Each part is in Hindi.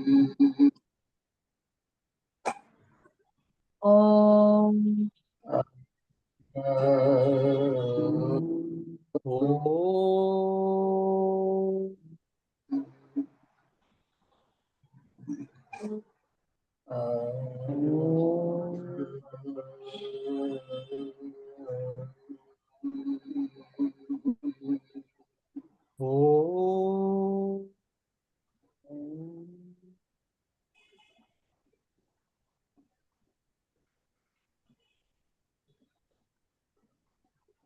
ओम।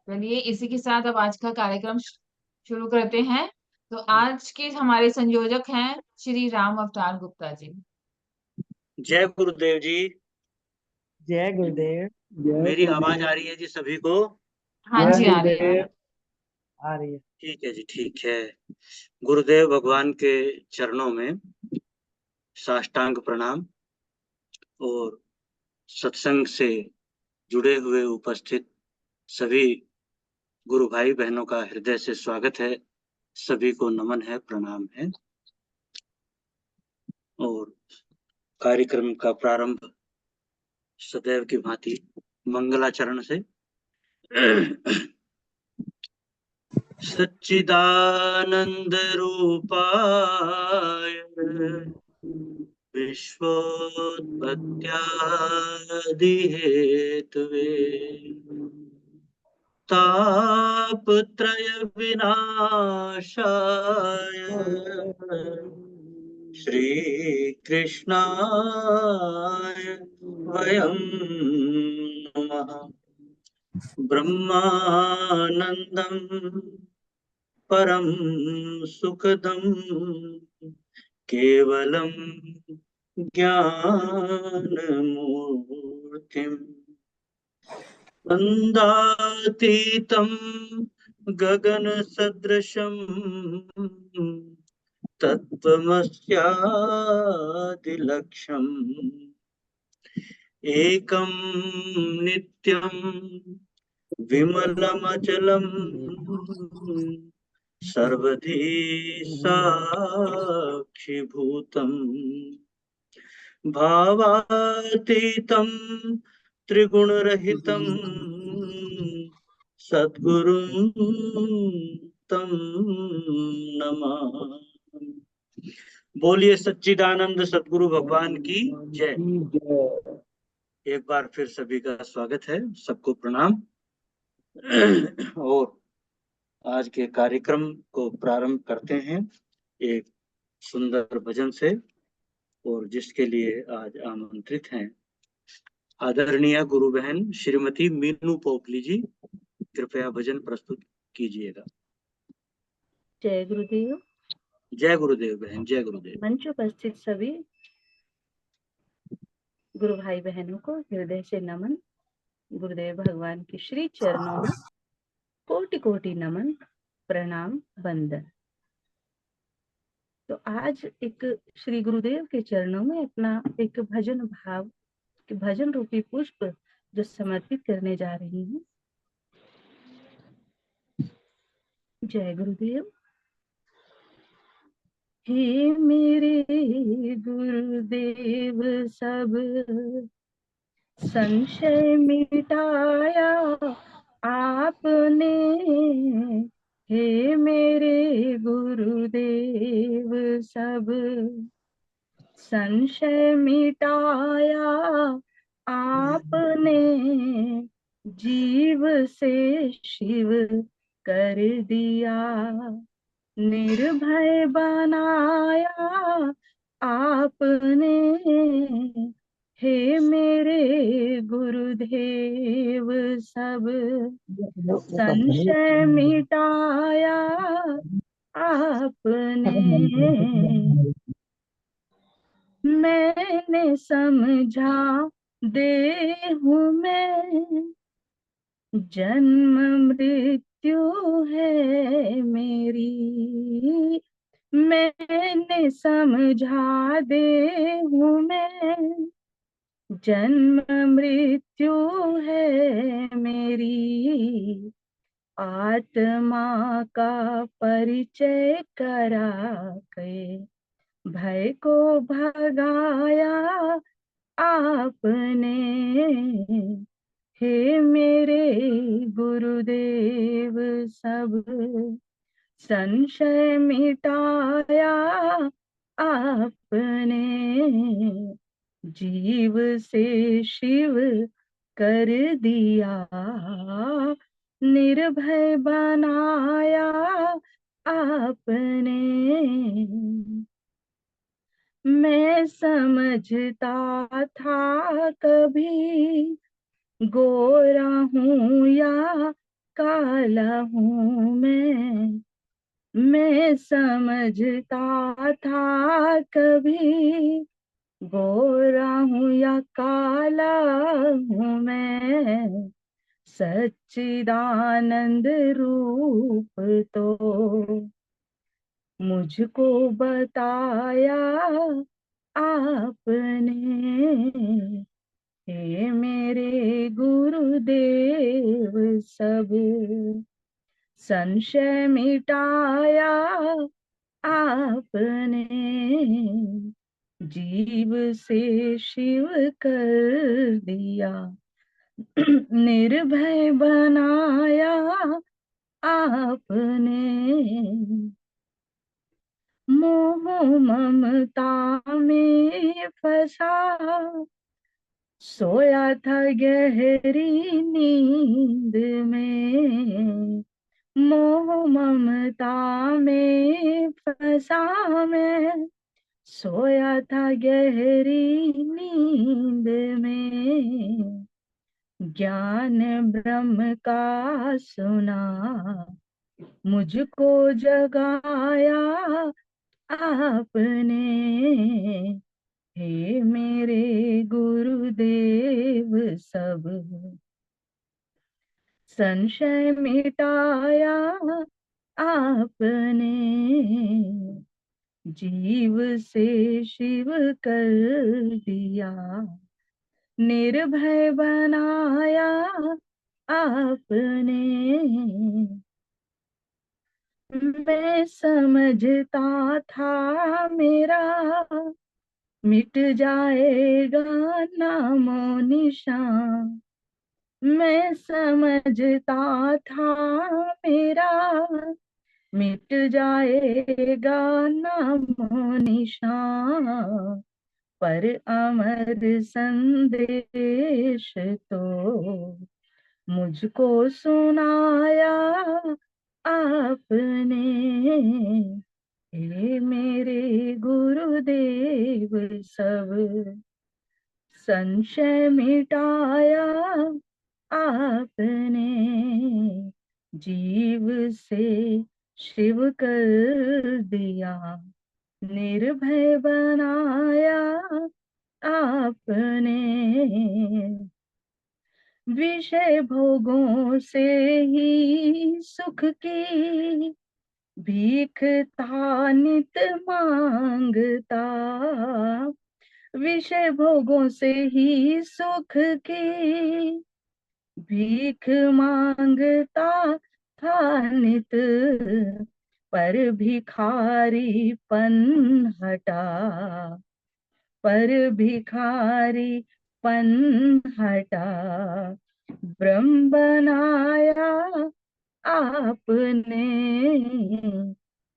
चलिए इसी के साथ अब आज का कार्यक्रम शुरू करते हैं। तो आज के हमारे संयोजक हैं श्री राम अवतार गुप्ता जी। जय गुरुदेव जी। जय गुरुदेव। मेरी आवाज आ रही है जी सभी को? हाँ जी, आ रही है। आ रही है। ठीक है जी, ठीक है। गुरुदेव भगवान के चरणों में साष्टांग प्रणाम और सत्संग से जुड़े हुए उपस्थित सभी गुरु भाई बहनों का हृदय से स्वागत है। सभी को नमन है, प्रणाम है। और कार्यक्रम का प्रारंभ सदैव की भांति मंगलाचरण से। सच्चिदानंद रूपाय विश्वोत्पत्त्यादि हेतवे तापत्रय विनाशाय श्री कृष्णाय वयं नमः। ब्रह्मानंदं परम सुखदं केवलं ज्ञानमूर्तिम् वन्दातीतं गगनसदृशं तत्त्वमस्यादिलक्ष्यम् एकं नित्यं विमलमचलं सर्वधी साक्षिभूतम् भावातीतं त्रिगुणरहितं सद्गुरुं तं नमामि। बोलिए सच्चिदानंद सद्गुरु भगवान की जय। एक बार फिर सभी का स्वागत है, सबको प्रणाम। और आज के कार्यक्रम को प्रारंभ करते हैं एक सुंदर भजन से, और जिसके लिए आज आमंत्रित हैं आदरणीय गुरु बहन श्रीमती मीनू पोपली जी। कृपया भजन प्रस्तुत कीजिएगा। जय गुरुदेव। जय गुरुदेव बहन, जय गुरुदेव। मंच उपस्थित सभी गुरु भाई बहनों को हृदय से नमन। गुरुदेव भगवान के श्री चरणों में कोटि कोटि नमन, प्रणाम, वंदन। तो आज एक श्री गुरुदेव के चरणों में अपना एक भजन भाव, भजन रूपी पुष्प जो समर्पित करने जा रही हूँ। जय गुरुदेव। हे मेरे गुरुदेव सब संशय मिटाया आपने। हे मेरे गुरुदेव सब संशय मिटाया आपने। जीव से शिव कर दिया, निर्भय बनाया आपने। हे मेरे गुरुदेव सब संशय मिटाया आपने। मैंने समझा देहु में जन्म मृत्यु है मेरी। मैंने समझा देहु में जन्म मृत्यु है मेरी। आत्मा का परिचय करा के भय को भगाया आपने, हे मेरे गुरुदेव सब संशय मिटाया आपने, जीव से शिव कर दिया, निर्भय बनाया आपने। मैं समझता था कभी गोरा हूँ या काला हूँ मैं समझता था कभी गोरा हूँ या काला हूँ मैं, सच्चिदानंद रूप तो मुझको बताया आपने, हे मेरे गुरुदेव सब संशय मिटाया आपने, जीव से शिव कर दिया, निर्भय बनाया आपने। मोह ममता में फंसा सोया था गहरी नींद में, मोह ममता में फंसा मैं सोया था गहरी नींद में, ज्ञान ब्रह्म का सुना मुझको जगाया आपने, हे मेरे गुरुदेव सब संशय मिटाया आपने, जीव से शिव कर दिया, निर्भय बनाया आपने। मैं समझता था मेरा मिट जाएगा नामो निशान, मैं समझता था मेरा मिट जाएगा नामो निशान, पर अमर संदेश तो मुझको सुनाया आपने, हे मेरे गुरुदेव सब संशय मिटाया आपने, जीव से शिव कर दिया, निर्भय बनाया आपने। विषय भोगों से ही सुख की भीख था नित मांगता, विषय भोगों से ही सुख की भीख मांगता था नित, पर भिखारीपन हटा, पर भिखारीपन हटा, ब्रह्म बनाया आपने,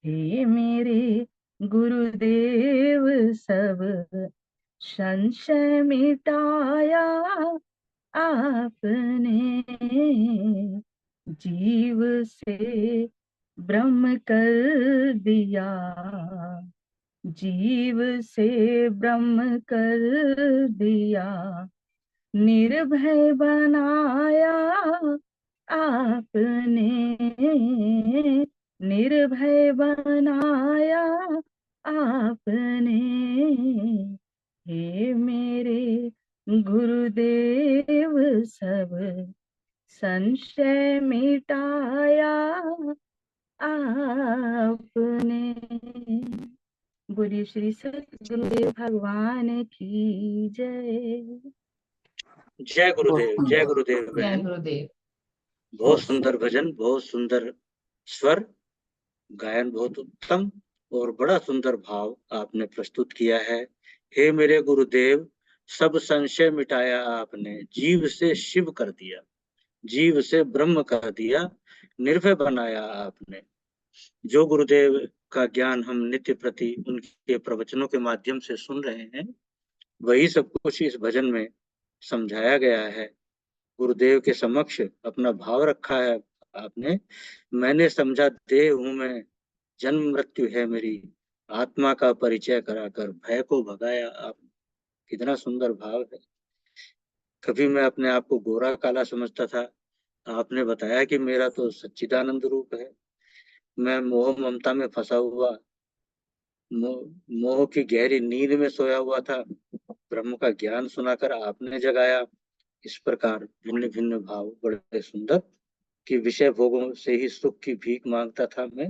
हे मेरे गुरुदेव सब संशय मिटाया आपने, जीव से ब्रह्म कर दिया, जीव से ब्रह्म कर दिया, निर्भय बनाया आपने, निर्भय बनाया आपने, हे मेरे गुरुदेव सब संशय मिटाया आपने। बोलिए श्री सद्गुरुदेव भगवान की जय। जय गुरुदेव, जय गुरुदेव जय बहन। गुरुदेव। बहुत सुंदर भजन, बहुत सुंदर स्वर, गायन बहुत उत्तम और बड़ा सुंदर भाव आपने प्रस्तुत किया है। हे मेरे गुरुदेव, सब संशय मिटाया आपने, जीव से शिव कर दिया, जीव से ब्रह्म कर दिया, निर्भय बनाया आपने। जो गुरुदेव का ज्ञान हम नित्य प्रति उनके प्रवचनों के माध्यम से सुन रहे हैं, वही सब कुछ इस भजन में समझाया गया है। गुरुदेव के समक्ष अपना भाव रखा है आपने। मैंने समझा देह हूं मैं, जन्म मृत्यु है मेरी, आत्मा का परिचय कराकर भय को भगाया आप। कितना सुंदर भाव है। कभी मैं अपने आप को गोरा काला समझता था, आपने बताया कि मेरा तो सच्चिदानंद रूप है। मैं मोह ममता में फंसा हुआ, मोह की गहरी नींद में सोया हुआ था, ब्रह्म का ज्ञान सुनाकर आपने जगाया। इस प्रकार भिन्न भिन्न भाव बड़े सुंदर कि विषय भोगों से ही सुख की भीख मांगता था मैं,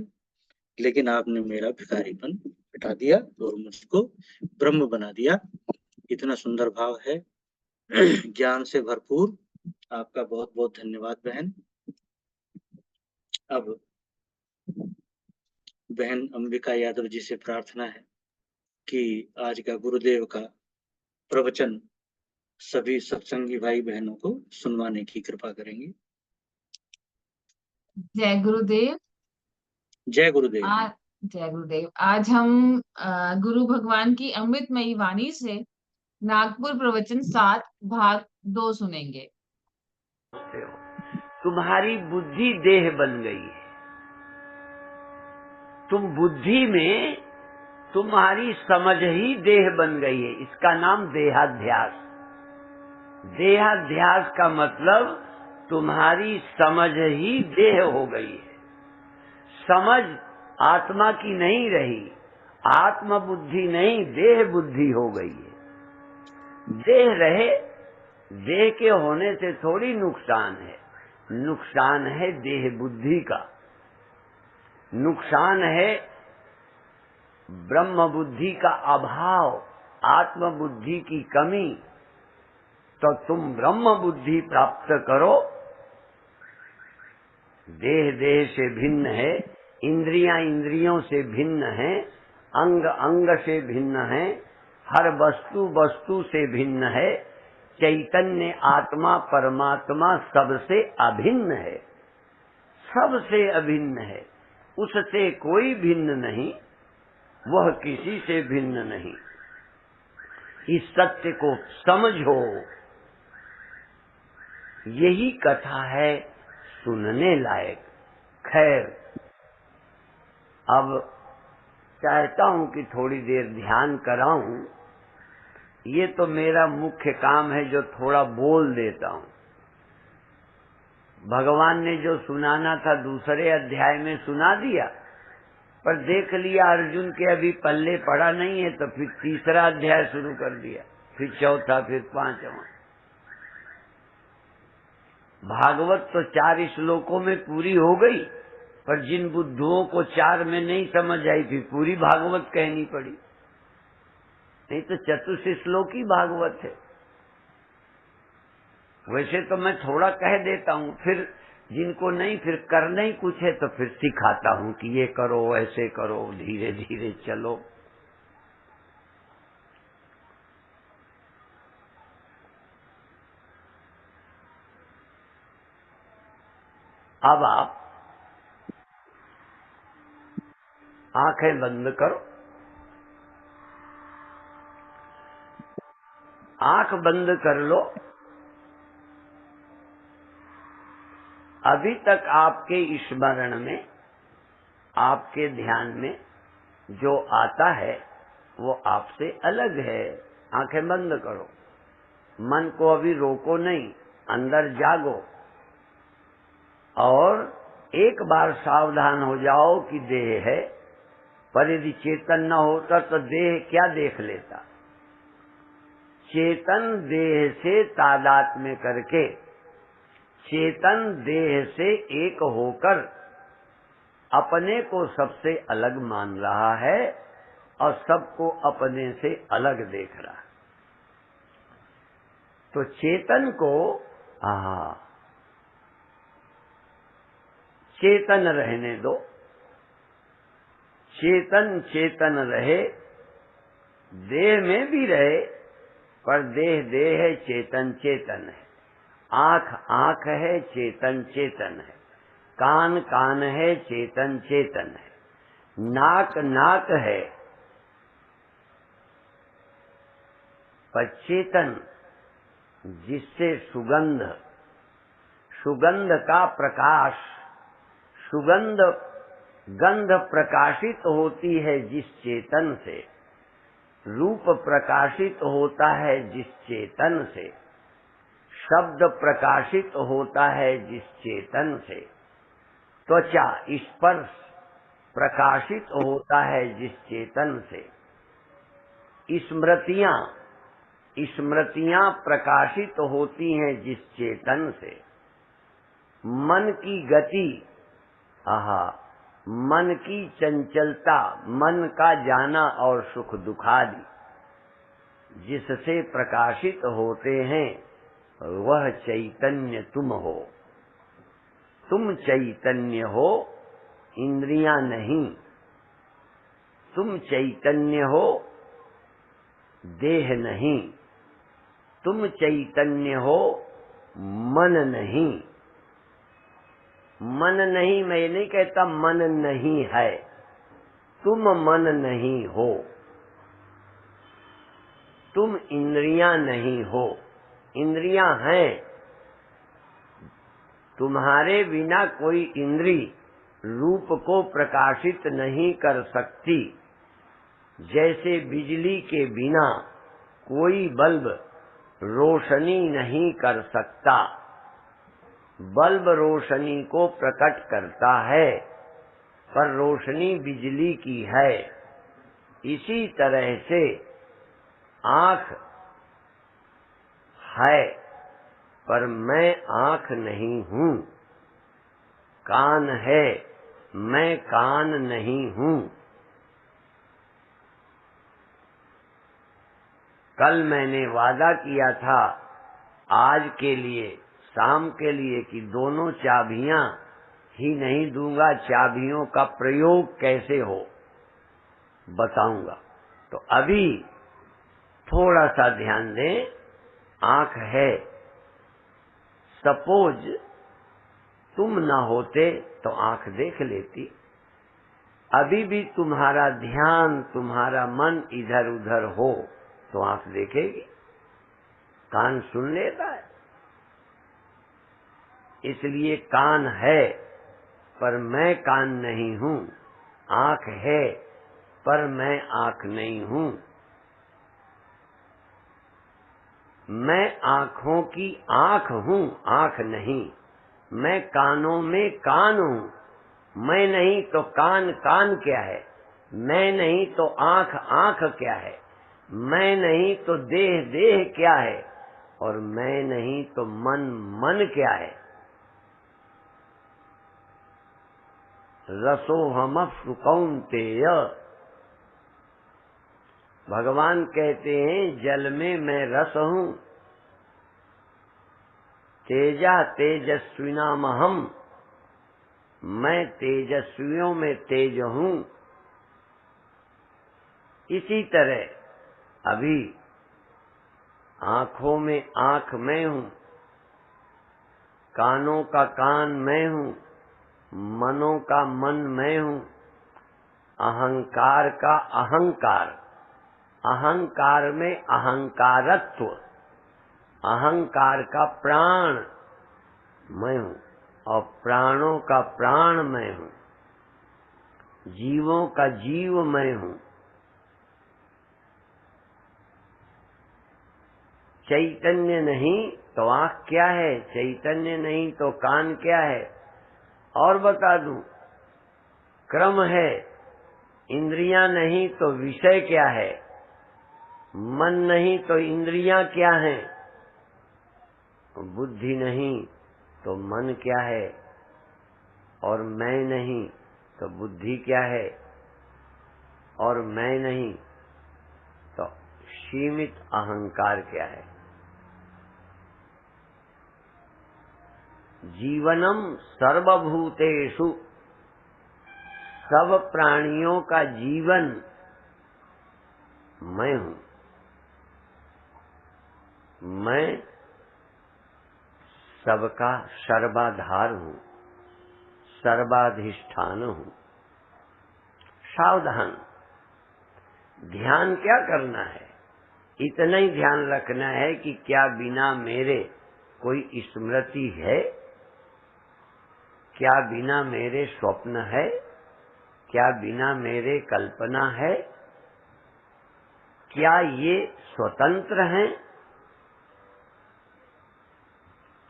लेकिन आपने मेरा भिखारीपन हटा दिया और मुझको ब्रह्म बना दिया। इतना सुंदर भाव है। ज्ञान से भरपूर। आपका बहुत बहुत धन्यवाद बहन। अब बहन अंबिका यादव जी से प्रार्थना है कि आज का गुरुदेव का प्रवचन सभी सत्संगी भाई बहनों को सुनवाने की कृपा करेंगे। जय गुरुदेव। जय गुरुदेव। आज जय गुरुदेव। आज हम गुरु भगवान की अमृतमयी वाणी से नागपुर प्रवचन 7 भाग 2 सुनेंगे। तुम्हारी बुद्धि देह बन गई है। तुम बुद्धि में तुम्हारी समझ ही देह बन गई है। इसका नाम देहाध्यास। देहाध्यास का मतलब तुम्हारी समझ ही देह हो गई है। समझ आत्मा की नहीं रही, आत्म बुद्धि नहीं, देह बुद्धि हो गई है। देह रहे, देह के होने से थोड़ी नुकसान है। नुकसान है देह बुद्धि का, नुकसान है ब्रह्म बुद्धि का अभाव, आत्म बुद्धि की कमी। तो तुम ब्रह्म बुद्धि प्राप्त करो। देह देह से भिन्न है, इंद्रियां इंद्रियों से भिन्न है, अंग अंग से भिन्न है, हर वस्तु वस्तु से भिन्न है। चैतन्य आत्मा परमात्मा सबसे अभिन्न है, सबसे अभिन्न है। उससे कोई भिन्न नहीं, वह किसी से भिन्न नहीं। इस सत्य को समझो। यही कथा है सुनने लायक। खैर, अब चाहता हूं कि थोड़ी देर ध्यान कराऊं। ये तो मेरा मुख्य काम है जो थोड़ा बोल देता हूं। भगवान ने जो सुनाना था दूसरे अध्याय में सुना दिया, पर देख लिया अर्जुन के अभी पल्ले पड़ा नहीं है, तो फिर तीसरा अध्याय शुरू कर दिया, फिर चौथा, फिर पांचवा। भागवत तो 4 श्लोकों में पूरी हो गई, पर जिन बुद्धुओं को 4 में नहीं समझ आई फिर पूरी भागवत कहनी पड़ी। नहीं तो चतुश्लोकी भागवत है। वैसे तो मैं थोड़ा कह देता हूँ, फिर जिनको नहीं फिर करना ही कुछ है तो फिर सिखाता हूँ कि ये करो, ऐसे करो, धीरे धीरे चलो। अब आप आंखें बंद करो। आंख बंद कर लो। अभी तक आपके स्मरण में, आपके ध्यान में जो आता है वो आपसे अलग है। आंखें बंद करो। मन को अभी रोको नहीं, अंदर जागो और एक बार सावधान हो जाओ कि देह है। पर यदि चेतन न होता तो देह क्या देख लेता। चेतन देह से तादात्म्य करके, चेतन देह से एक होकर अपने को सबसे अलग मान रहा है और सबको अपने से अलग देख रहा है। तो चेतन को चेतन रहने दो। चेतन चेतन रहे, देह में भी रहे, पर देह देह है, चेतन चेतन है। आँख आँख है, चेतन चेतन है। कान कान है, चेतन चेतन है। नाक नाक है, पर चेतन, जिससे सुगंध, सुगंध का प्रकाश, सुगंध गंध प्रकाशित होती है जिस चेतन से, रूप प्रकाशित होता है जिस चेतन से, शब्द प्रकाशित होता है जिस चेतन से, त्वचा स्पर्श प्रकाशित होता है जिस चेतन से, स्मृतियां स्मृतियां प्रकाशित होती हैं जिस चेतन से, मन की गति, आहा, मन की चंचलता, मन का जाना और सुख दुखादि जिससे प्रकाशित होते हैं, वह चैतन्य तुम हो। तुम चैतन्य हो, इंद्रियां नहीं। तुम चैतन्य हो, देह नहीं। तुम चैतन्य हो, मन नहीं। मन नहीं, मैं ये नहीं कहता मन नहीं है, तुम मन नहीं हो। तुम इंद्रियां नहीं हो, इंद्रियां हैं। तुम्हारे बिना कोई इंद्री रूप को प्रकाशित नहीं कर सकती, जैसे बिजली के बिना कोई बल्ब रोशनी नहीं कर सकता। बल्ब रोशनी को प्रकट करता है, पर रोशनी बिजली की है। इसी तरह से आँख है, पर मैं आँख नहीं हूँ। कान है, मैं कान नहीं हूँ। कल मैंने वादा किया था आज के लिए, शाम के लिए, कि दोनों चाबियां ही नहीं दूंगा, चाबियों का प्रयोग कैसे हो बताऊंगा। तो अभी थोड़ा सा ध्यान दें। आँख है, सपोज तुम न होते तो आँख देख लेती। अभी भी तुम्हारा ध्यान, तुम्हारा मन इधर उधर हो तो आँख देखेगी, कान सुन लेता है। इसलिए कान है, पर मैं कान नहीं हूँ। आँख है, पर मैं आँख नहीं हूँ। मैं आँखों की आँख हूँ, आँख नहीं। मैं कानों में कान हूँ। मैं नहीं तो कान, कान क्या है? मैं नहीं तो आँख, आँख क्या है? मैं नहीं तो देह, देह क्या है? और मैं नहीं तो मन, मन क्या है? रसोहमप्सु कौन्तेय, भगवान कहते हैं जल में मैं रस हूँ। तेजा तेजस्विनामहम, मैं तेजस्वियों में तेज हूँ। इसी तरह अभी आँखों में आँख मैं हूँ, कानों का कान मैं हूँ, मनों का मन मैं हूँ, अहंकार का अहंकार, अहंकार में अहंकारत्व, अहंकार का प्राण मैं हूँ, और प्राणों का प्राण मैं हूँ, जीवों का जीव मैं हूँ। चैतन्य नहीं तो आँख क्या है? चैतन्य नहीं तो कान क्या है? और बता दूं, क्रम है। इंद्रियां नहीं तो विषय क्या है? मन नहीं तो इंद्रियां क्या हैं? बुद्धि नहीं तो मन क्या है? और मैं नहीं तो बुद्धि क्या है? और मैं नहीं तो सीमित अहंकार क्या है? जीवनम सर्वभूतेषु सब प्राणियों का जीवन मैं हूं। मैं सबका सर्वाधार हूं, सर्वाधिष्ठान हूं। सावधान, ध्यान क्या करना है? इतना ही ध्यान रखना है कि क्या बिना मेरे कोई स्मृति है? क्या बिना मेरे स्वप्न है? क्या बिना मेरे कल्पना है? क्या ये स्वतंत्र हैं?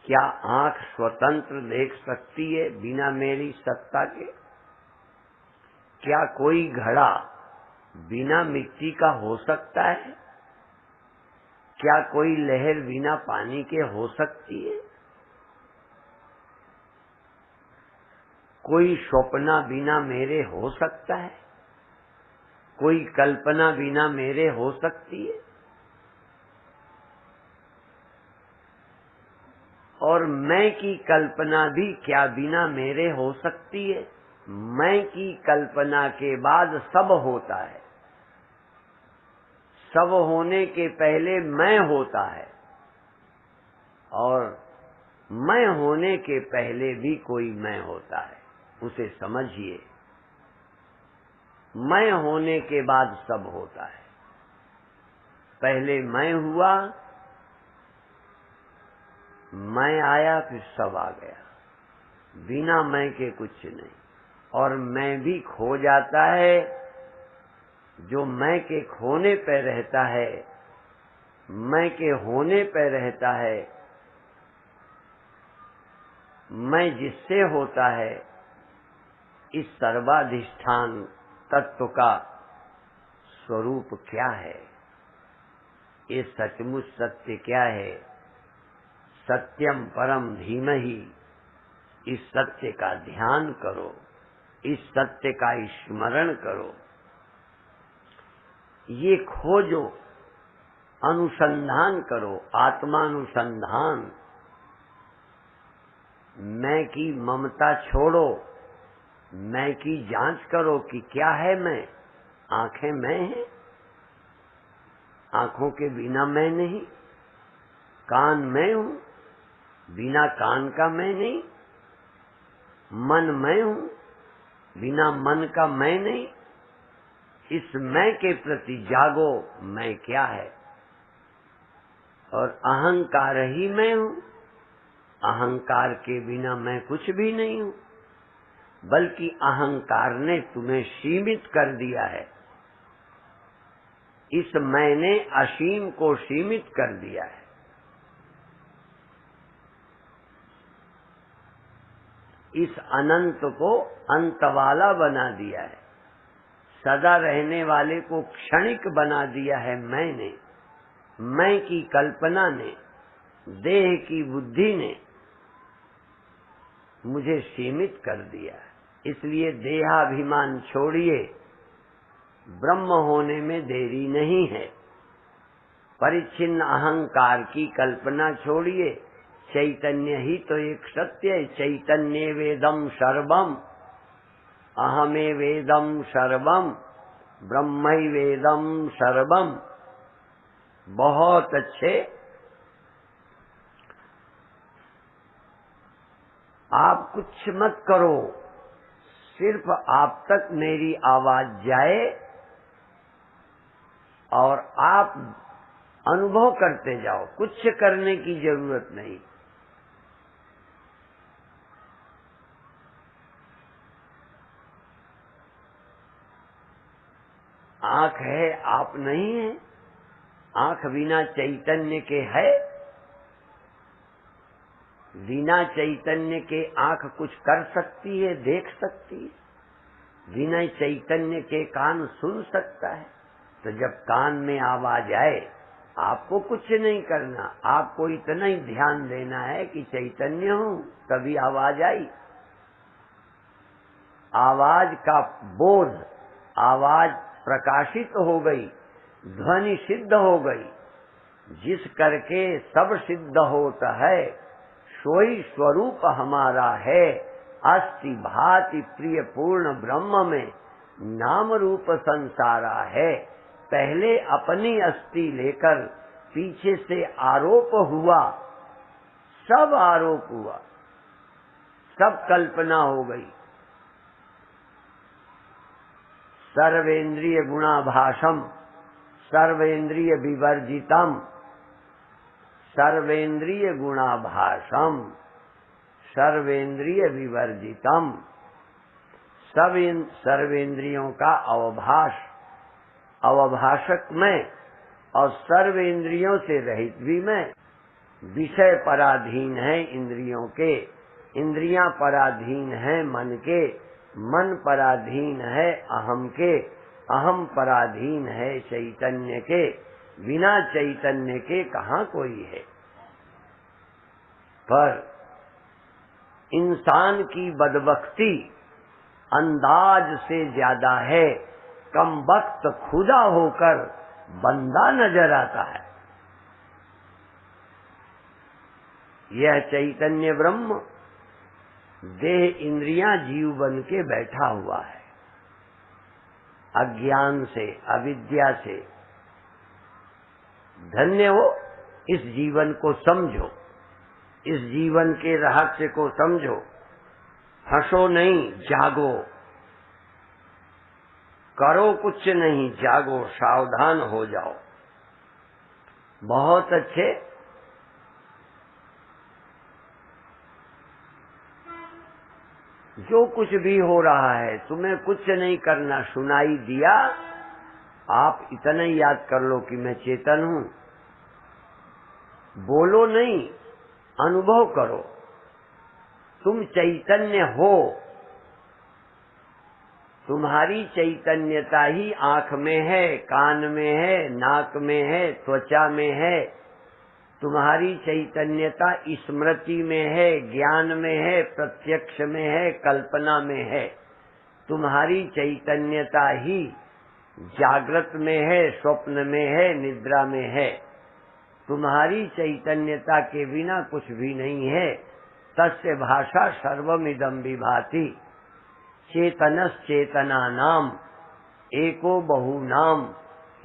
क्या आंख स्वतंत्र देख सकती है बिना मेरी सत्ता के? क्या कोई घड़ा बिना मिट्टी का हो सकता है? क्या कोई लहर बिना पानी के हो सकती है? कोई स्वप्न बिना मेरे हो सकता है? कोई कल्पना बिना मेरे हो सकती है? और मैं की कल्पना भी क्या बिना मेरे हो सकती है? मैं की कल्पना के बाद सब होता है। सब होने के पहले मैं होता है, और मैं होने के पहले भी कोई मैं होता है। उसे समझिए, मैं होने के बाद सब होता है। पहले मैं हुआ, मैं आया, फिर सब आ गया। बिना मैं के कुछ नहीं। और मैं भी खो जाता है। जो मैं के खोने पे रहता है, मैं के होने पे रहता है, मैं जिससे होता है, इस सर्वाधिष्ठान तत्व का स्वरूप क्या है? ये सचमुच सत्य क्या है? सत्यम परम धीमहि। इस सत्य का ध्यान करो, इस सत्य का स्मरण करो। ये खोजो, अनुसंधान करो, आत्मानुसंधान। मैं की ममता छोड़ो, मैं की जांच करो कि क्या है मैं। आंखें मैं हैं, आंखों के बिना मैं नहीं। कान मैं हूं, बिना कान का मैं नहीं। मन मैं हूं, बिना मन का मैं नहीं। इस मैं के प्रति जागो, मैं क्या है? और अहंकार ही मैं हूं। अहंकार के बिना मैं कुछ भी नहीं हूं, बल्कि अहंकार ने तुम्हें सीमित कर दिया है। इस मैंने असीम को सीमित कर दिया है। इस अनंत को अंत वाला बना दिया है। सदा रहने वाले को क्षणिक बना दिया है मैंने। मैं की कल्पना ने, देह की बुद्धि ने मुझे सीमित कर दिया। इसलिए देहाभिमान छोड़िए, ब्रह्म होने में देरी नहीं है। परिच्छिन्न अहंकार की कल्पना छोड़िए, चैतन्य ही तो एक सत्य है। चैतन्य वेदम सर्वम, अहमे वेदम सर्वम, ब्रह्मै वेदम सर्वम। बहुत अच्छे। आप कुछ मत करो, सिर्फ आप तक मेरी आवाज जाए और आप अनुभव करते जाओ। कुछ करने की जरूरत नहीं। आंख है, आप नहीं है। आंख बिना चैतन्य के है? बिना चैतन्य के आंख कुछ कर सकती है, देख सकती है? बिना चैतन्य के कान सुन सकता है? तो जब कान में आवाज आए, आपको कुछ नहीं करना, आपको इतना ही ध्यान देना है कि चैतन्य हूं, तभी आवाज आई। आवाज का बोध, आवाज प्रकाशित हो गई, ध्वनि सिद्ध हो गई। जिस करके सब सिद्ध होता है, सोई स्वरूप हमारा है। अस्ति भाति प्रिय पूर्ण ब्रह्म में नाम रूप संसारा है। पहले अपनी अस्थि लेकर पीछे से आरोप हुआ, सब आरोप हुआ, सब कल्पना हो गई। सर्वेंद्रिय गुणाभासम सर्वेंद्रिय विवर्जितम, सर्वेंद्रिय गुणाभासम सर्वेंद्रिय विवर्जितम, सब सर्वेंद्रियों का अवभाष, अवभाषक मैं और सर्वेंद्रियों से रहित भी मैं। विषय पराधीन है इंद्रियों के, इंद्रियां पराधीन है मन के, मन पराधीन है अहम के, अहम पराधीन है चैतन्य के। बिना चैतन्य के कहाँ कोई है। पर इंसान की बदबख्ती अंदाज से ज्यादा है। कम वक्त खुदा होकर बंदा नजर आता है। यह चैतन्य ब्रह्म देह इंद्रियां जीव बन के बैठा हुआ है। अज्ञान से, अविद्या से। धन्य हो, इस जीवन को समझो, इस जीवन के रहस्य को समझो। हंसो नहीं, जागो। करो कुछ नहीं, जागो, सावधान हो जाओ। बहुत अच्छे। जो कुछ भी हो रहा है तुम्हें कुछ नहीं करना, सुनाई दिया, आप इतना ही याद कर लो कि मैं चेतन हूँ। बोलो नहीं, अनुभव करो, तुम चैतन्य हो। तुम्हारी चैतन्यता ही आंख में है, कान में है, नाक में है, त्वचा में है। तुम्हारी चैतन्यता स्मृति में है, ज्ञान में है, प्रत्यक्ष में है, कल्पना में है। तुम्हारी चैतन्यता ही जागृत में है, स्वप्न में है, निद्रा में है। तुम्हारी चैतन्यता के बिना कुछ भी नहीं है। तस्य भाषा सर्वमिदं विभाति। चेतनश्चेतनानाम एको बहुनाम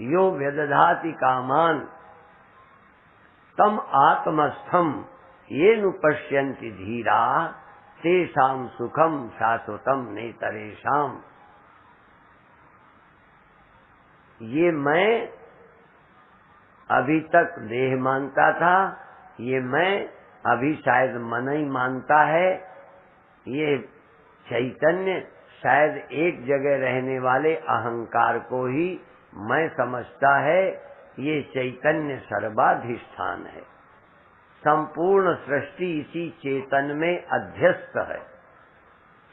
यो व्यदधाति कामान तम आत्मस्थम ये नु पश्यन्ति धीरा तेषां सुखम शाश्वतम नेतरेषाम। ये मैं अभी तक देह मानता था, ये मैं अभी शायद मन ही मानता है। ये चैतन्य शायद एक जगह रहने वाले अहंकार को ही मैं समझता है। ये चैतन्य सर्वाधिष्ठान है। संपूर्ण सृष्टि इसी चेतन में अध्यस्त है।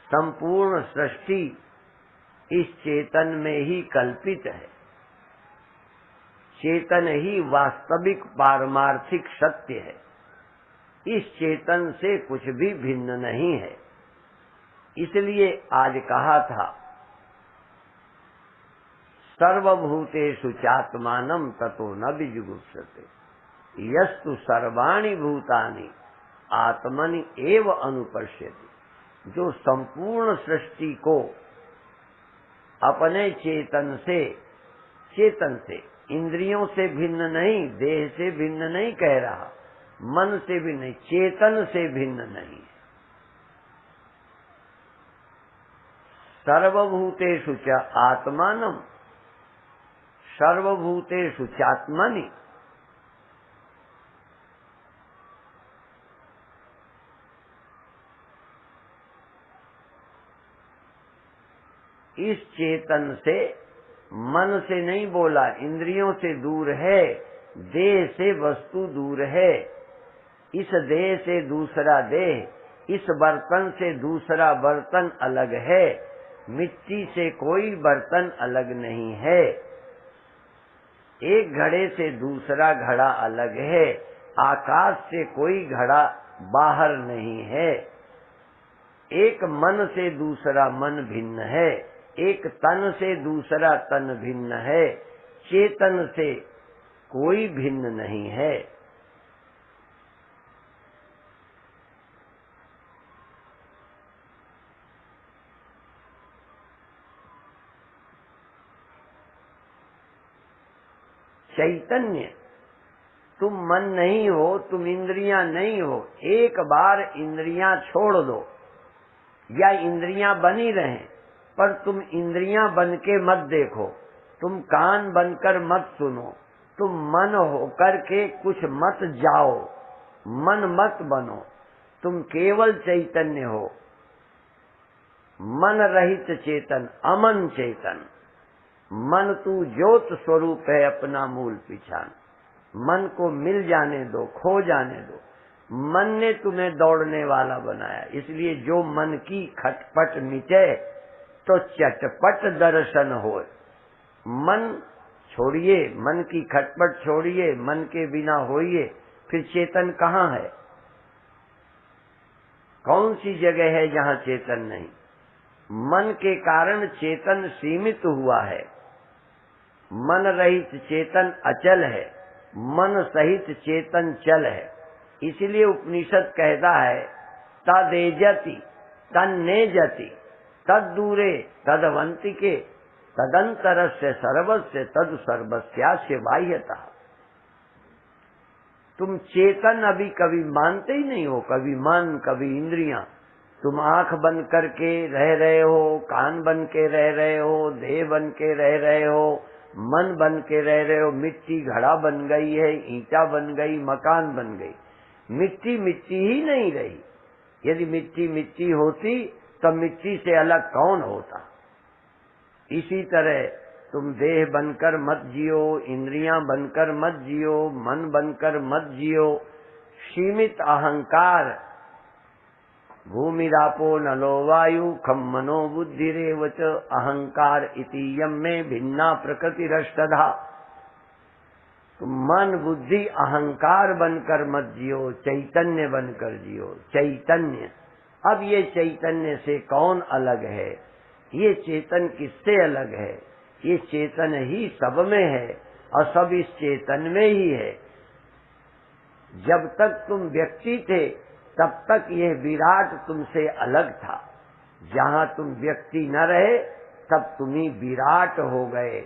संपूर्ण सृष्टि इस चेतन में ही कल्पित है। चेतन ही वास्तविक पारमार्थिक सत्य है। इस चेतन से कुछ भी भिन्न नहीं है। इसलिए आज कहा था, सर्वभूतेषु चात्मानं ततो न विजुगुप्सते यस्तु सर्वाणि भूतानि आत्मनि एव अनुपश्यति। जो संपूर्ण सृष्टि को अपने चेतन से इंद्रियों से भिन्न नहीं, देह से भिन्न नहीं कह रहा, मन से भी नहीं, चेतन से भिन्न नहीं। सर्वभूतेषु च आत्मानं सर्वभूतेषु चात्मनि। इस चेतन से, मन से नहीं बोला, इंद्रियों से दूर है, देह से वस्तु दूर है। इस देह से दूसरा देह, इस बर्तन से दूसरा बर्तन अलग है। मिट्टी से कोई बर्तन अलग नहीं है। एक घड़े से दूसरा घड़ा अलग है। आकाश से कोई घड़ा बाहर नहीं है। एक मन से दूसरा मन भिन्न है। एक तन से दूसरा तन भिन्न है। चेतन से कोई भिन्न नहीं है। चैतन्य। तुम मन नहीं हो, तुम इंद्रियां नहीं हो। एक बार इंद्रियां छोड़ दो, या इंद्रियां बनी रहें, पर तुम इंद्रियां बन के मत देखो, तुम कान बनकर मत सुनो, तुम मन होकर के कुछ मत जाओ, मन मत बनो, तुम केवल चैतन्य हो, मन रहित चेतन, अमन चेतन। मन तू ज्योत स्वरूप है अपना मूल पहचान। मन को मिल जाने दो, खो जाने दो। मन ने तुम्हें दौड़ने वाला बनाया, इसलिए जो मन की खटपट मिटे तो चटपट दर्शन हो। मन छोड़िए, मन की खटपट छोड़िए, मन के बिना होइए, फिर चेतन कहाँ है? कौन सी जगह है जहाँ चेतन नहीं? मन के कारण चेतन सीमित हुआ है। मन रहित चेतन अचल है, मन सहित चेतन चल है। इसलिए उपनिषद कहता है तदेजति तन्नेजति तद्दूरे तदवंतिके तदंतरस्य सर्वस्य तद सर्वस्यास्य बाह्यता। तुम चेतन अभी कभी मानते ही नहीं हो, कभी मन कभी इंद्रियां। तुम आंख बन करके रह रहे हो, कान बन के रह रहे हो, देह बन के रह रहे हो, मन बन के रह रहे हो। मिट्टी घड़ा बन गई है, ईंटा बन गई, मकान बन गई। मिट्टी मिट्टी ही नहीं रही। यदि मिट्टी मिट्टी होती तो मिट्टी से अलग कौन होता? इसी तरह तुम देह बनकर मत जियो, इंद्रियां बनकर मत जियो, मन बनकर मत जियो। सीमित अहंकार, भूमिरापो नलो वायु खम मनो बुद्धिरेव च अहंकार इति यम में भिन्ना प्रकृतिरष्टधा। तुम मन बुद्धि अहंकार बनकर मत जियो, चैतन्य बनकर जियो। चैतन्य, अब ये चैतन्य से कौन अलग है? ये चेतन किससे अलग है? ये चेतन ही सब में है और सब इस चेतन में ही है। जब तक तुम व्यक्ति थे तब तक ये विराट तुमसे अलग था। जहाँ तुम व्यक्ति न रहे तब तुम ही विराट हो गए,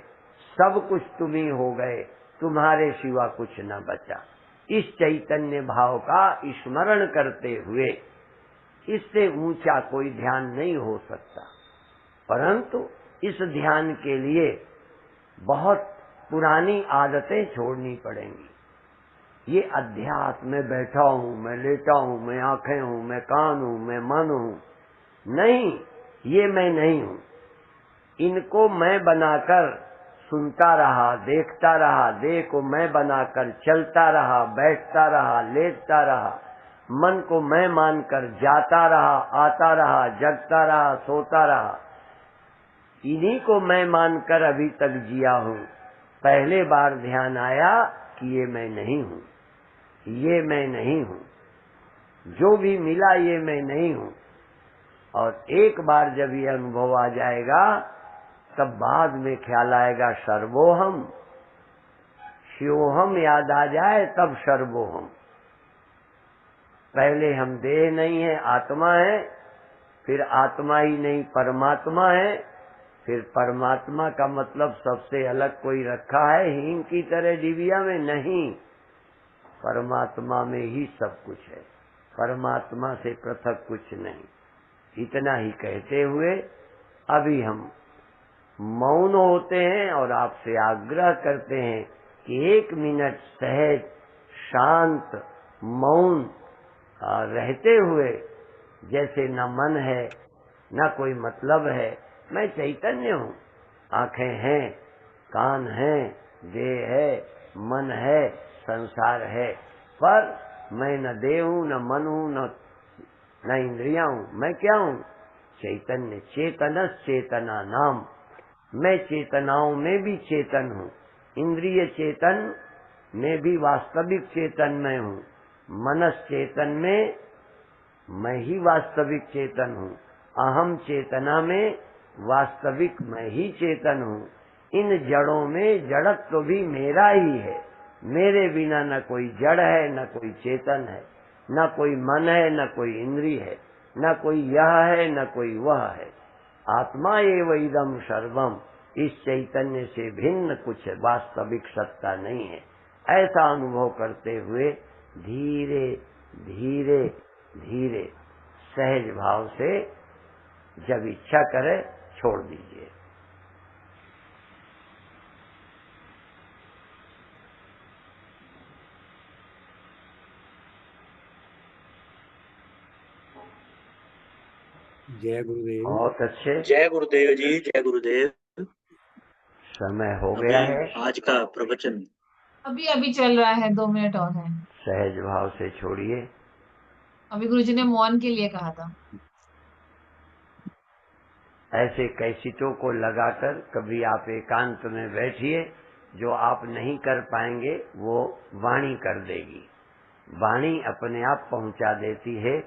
सब कुछ तुम ही हो गए, तुम्हारे सिवा कुछ न बचा। इस चैतन्य भाव का स्मरण करते हुए इससे ऊंचा कोई ध्यान नहीं हो सकता। परंतु इस ध्यान के लिए बहुत पुरानी आदतें छोड़नी पड़ेंगी। ये अध्यात्म में बैठा हूँ, मैं लेटा हूँ, मैं आंखें हूँ, मैं कान हूँ, मैं मन हूँ, नहीं, ये मैं नहीं हूँ। इनको मैं बनाकर सुनता रहा, देखता रहा, देह को मैं बनाकर चलता रहा, बैठता रहा, लेटता रहा, मन को मैं मानकर जाता रहा, आता रहा, जगता रहा, सोता रहा। इन्हीं को मैं मानकर अभी तक जिया हूँ। पहले बार ध्यान आया कि ये मैं नहीं हूँ, ये मैं नहीं हूँ, जो भी मिला ये मैं नहीं हूँ। और एक बार जब ये अनुभव आ जाएगा तब बाद में ख्याल आएगा सर्वोहम, शिवोहम याद आ जाए तब सर्वोहम। पहले हम देह नहीं है, आत्मा है, फिर आत्मा ही नहीं परमात्मा है, फिर परमात्मा का मतलब सबसे अलग कोई रखा है हींग की तरह डिबिया में? नहीं, परमात्मा में ही सब कुछ है, परमात्मा से पृथक कुछ नहीं। इतना ही कहते हुए अभी हम मौन होते हैं और आपसे आग्रह करते हैं कि 1 मिनट सहज शांत मौन रहते हुए, जैसे न मन है न कोई मतलब है, मैं चैतन्य हूँ, आंखें हैं, कान हैं, देह है, मन है, संसार है, पर मैं न देह हूँ, न मन हूँ, न इंद्रियां हूँ। मैं क्या हूँ? चैतन्य। चेतनस चेतना नाम, मैं चेतनाओं में भी चेतन हूँ, इंद्रिय चेतन में भी वास्तविक चेतन मैं हूँ, मनस चेतन में मैं ही वास्तविक चेतन हूँ, अहम चेतना में वास्तविक मैं ही चेतन हूँ। इन जड़ों में जड़त्व तो भी मेरा ही है, मेरे बिना न कोई जड़ है, न कोई चेतन है, न कोई मन है, न कोई इंद्रिय है, न कोई यह है, न कोई वह है। आत्मा एव इदम सर्वम, इस चैतन्य से भिन्न कुछ वास्तविक सत्ता नहीं है। ऐसा अनुभव करते हुए धीरे धीरे धीरे सहज भाव से जब इच्छा करे छोड़ दीजिए। जय गुरुदेव। बहुत अच्छे। जय गुरुदेव जी, जय गुरुदेव। समय हो गया है। आज का प्रवचन अभी अभी चल रहा है, 2 मिनट और है। सहज भाव से छोड़िए। अभी गुरुजी ने मौन के लिए कहा था। ऐसे कैसेटों को लगाकर कभी आप एकांत में बैठिए, जो आप नहीं कर पाएंगे वो वाणी कर देगी। वाणी अपने आप पहुंचा देती है।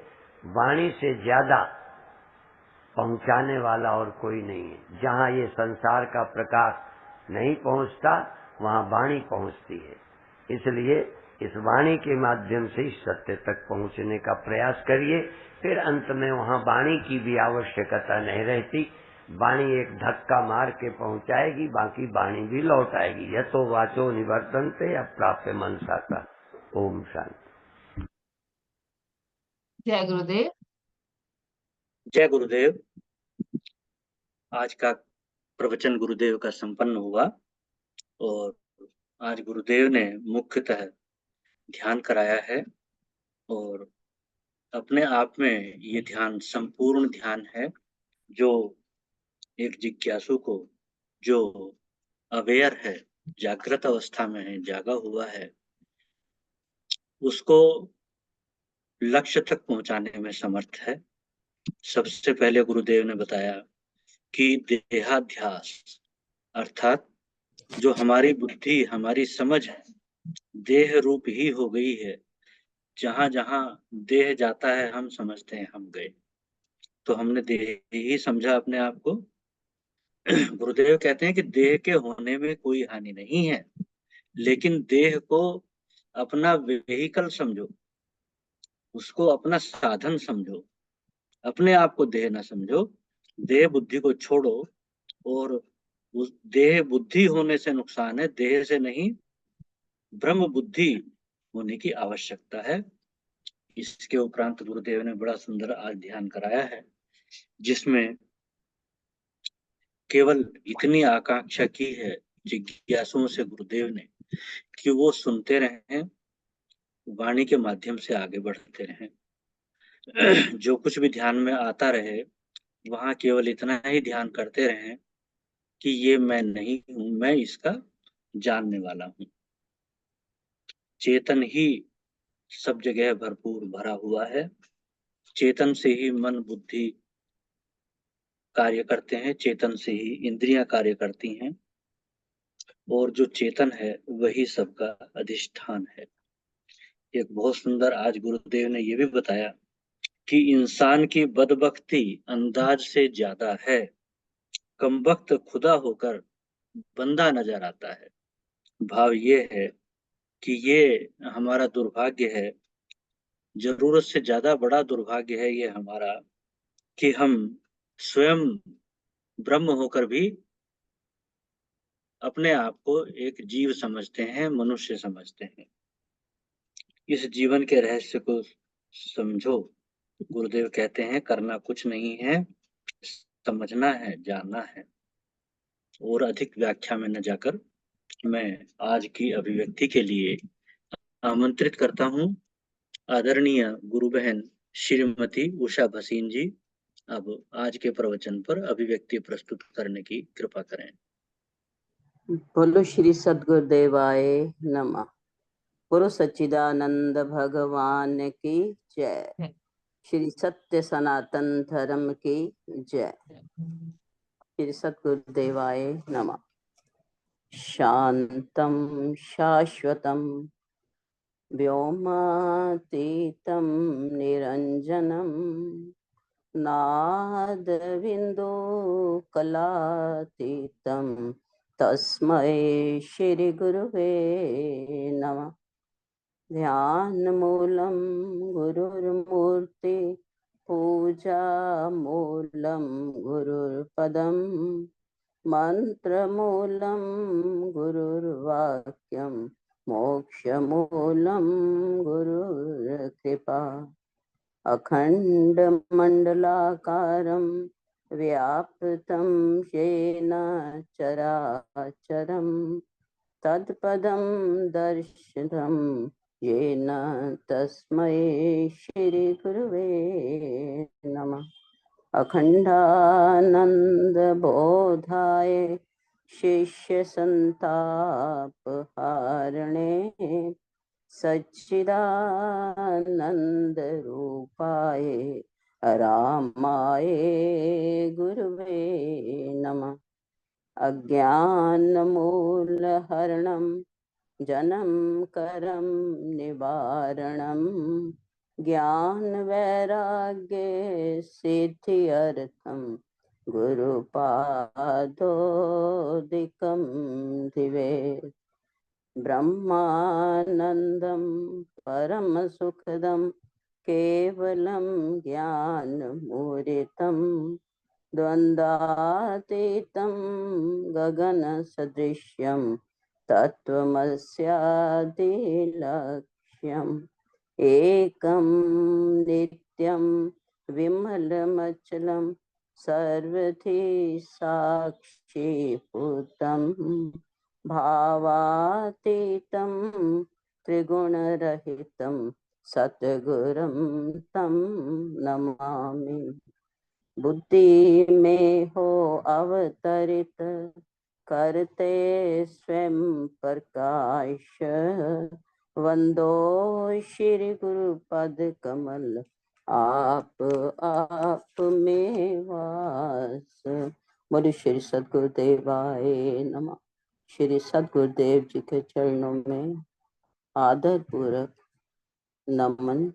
वाणी से ज्यादा पहुंचाने वाला और कोई नहीं है। जहाँ ये संसार का प्रकाश नहीं पहुंचता, वहाँ वाणी पहुंचती है। इसलिए इस वाणी के माध्यम से इस सत्य तक पहुंचने का प्रयास करिए। फिर अंत में वहाँ वाणी की भी आवश्यकता नहीं रहती। वाणी एक धक्का मार के पहुंचाएगी, बाकी वाणी भी लौट आएगी। यतो वाचो निवर्तन्ते अप्राप्य मनसा का। ओम शांति। जय गुरुदेव। जय गुरुदेव। आज का प्रवचन गुरुदेव का संपन्न हुआ और आज गुरुदेव ने मुख्यतः ध्यान कराया है और अपने आप में ये ध्यान संपूर्ण ध्यान है, जो एक जिज्ञासु को, जो अवेयर है, जागृत अवस्था में है, जागा हुआ है, उसको लक्ष्य तक पहुंचाने में समर्थ है। सबसे पहले गुरुदेव ने बताया कि देहाध्यास अर्थात जो हमारी बुद्धि, हमारी समझ है, देह रूप ही हो गई है। जहां जहां देह जाता है हम समझते हैं हम गए, तो हमने देह ही समझा अपने आप को। गुरुदेव कहते हैं कि देह के होने में कोई हानि नहीं है, लेकिन देह को अपना व्हीकल समझो, उसको अपना साधन समझो, अपने आप को देह ना समझो। देह बुद्धि को छोड़ो और उस देह बुद्धि होने से नुकसान है, देह से नहीं, ब्रह्म बुद्धि होने की आवश्यकता है। इसके उपरांत गुरुदेव ने बड़ा सुंदर आज ध्यान कराया है, जिसमें केवल इतनी आकांक्षा की है जिज्ञासुओं से गुरुदेव ने कि वो सुनते रहें, वाणी के माध्यम से आगे बढ़ते रहें। जो कुछ भी ध्यान में आता रहे, वहां केवल इतना ही ध्यान करते रहें कि ये मैं नहीं हूं, मैं इसका जानने वाला हूं। चेतन ही सब जगह भरपूर भरा हुआ है। चेतन से ही मन बुद्धि कार्य करते हैं, चेतन से ही इंद्रियां कार्य करती हैं, और जो चेतन है वही सबका अधिष्ठान है। एक बहुत सुंदर आज गुरुदेव ने ये भी बताया कि इंसान की बदबख्ती अंदाज से ज्यादा है। कमबख्त खुदा होकर बंदा नजर आता है। भाव ये है कि ये हमारा दुर्भाग्य है, जरूरत से ज्यादा बड़ा दुर्भाग्य है ये हमारा, कि हम स्वयं ब्रह्म होकर भी अपने आप को एक जीव समझते हैं, मनुष्य समझते हैं। इस जीवन के रहस्य को समझो। गुरुदेव कहते हैं करना कुछ नहीं है, समझना है, जानना है। और अधिक व्याख्या में न जाकर मैं आज की अभिव्यक्ति के लिए आमंत्रित करता हूँ आदरणीय गुरु बहन श्रीमती उषा भसीन जी। अब आज के प्रवचन पर अभिव्यक्ति प्रस्तुत करने की कृपा करें। बोलो श्री सद्गुरुदेवाय नमः। गुरु सच्चिदानंद भगवान की जय। श्री सत्य सनातन धर्म की जय। श्री सद्गुरुदेवाय नमः। शांतं शाश्वतं व्योमातीतं निरंजनं नादबिन्दु कलातीतं तस्मै श्री गुरुवे नमः। ध्यानमूलं गुरुर्मूर्ति पूजा मूलं गुरुर्पदं मन्त्रमूलं गुरुर्वाक्यं मोक्षमूलं गुरुर्कृपा अखण्डमण्डलाकारं व्याप्तं येन चराचरं तत्पदं दर्शितं येन तस्मै श्रीगुरुवे नमः। अखण्डानन्दबोधाय शिष्यसन्तापहारिणे सच्चिदानन्दरूपाय रामाय गुरुवे नमः। अज्ञानमूलहरणं जनं करं निवारणं ज्ञानवैराग्ये सिद्ध्यर्थं गुरुपादोदिकं दिवे ब्रह्मानन्दं परमसुखदं केवलं ज्ञानमूर्तिं द्वन्द्वातीतं गगनसदृश्यं तत्त्वमस्यादिलक्ष्यम् एकं नित्यं विमलमचलं सर्वधी साक्षीभूतं भावातीतं त्रिगुणरहितं सद्गुरुं तं नमामि। बुद्धि में हो अवतरित करते स्वयं प्रकाश वंदो श्री गुरु पद कमल आप में वास। बोले श्री सद्गुरुदेवाय नमः। श्री सद्गुरुदेव जी के चरणों में आदर पूर्वक नमन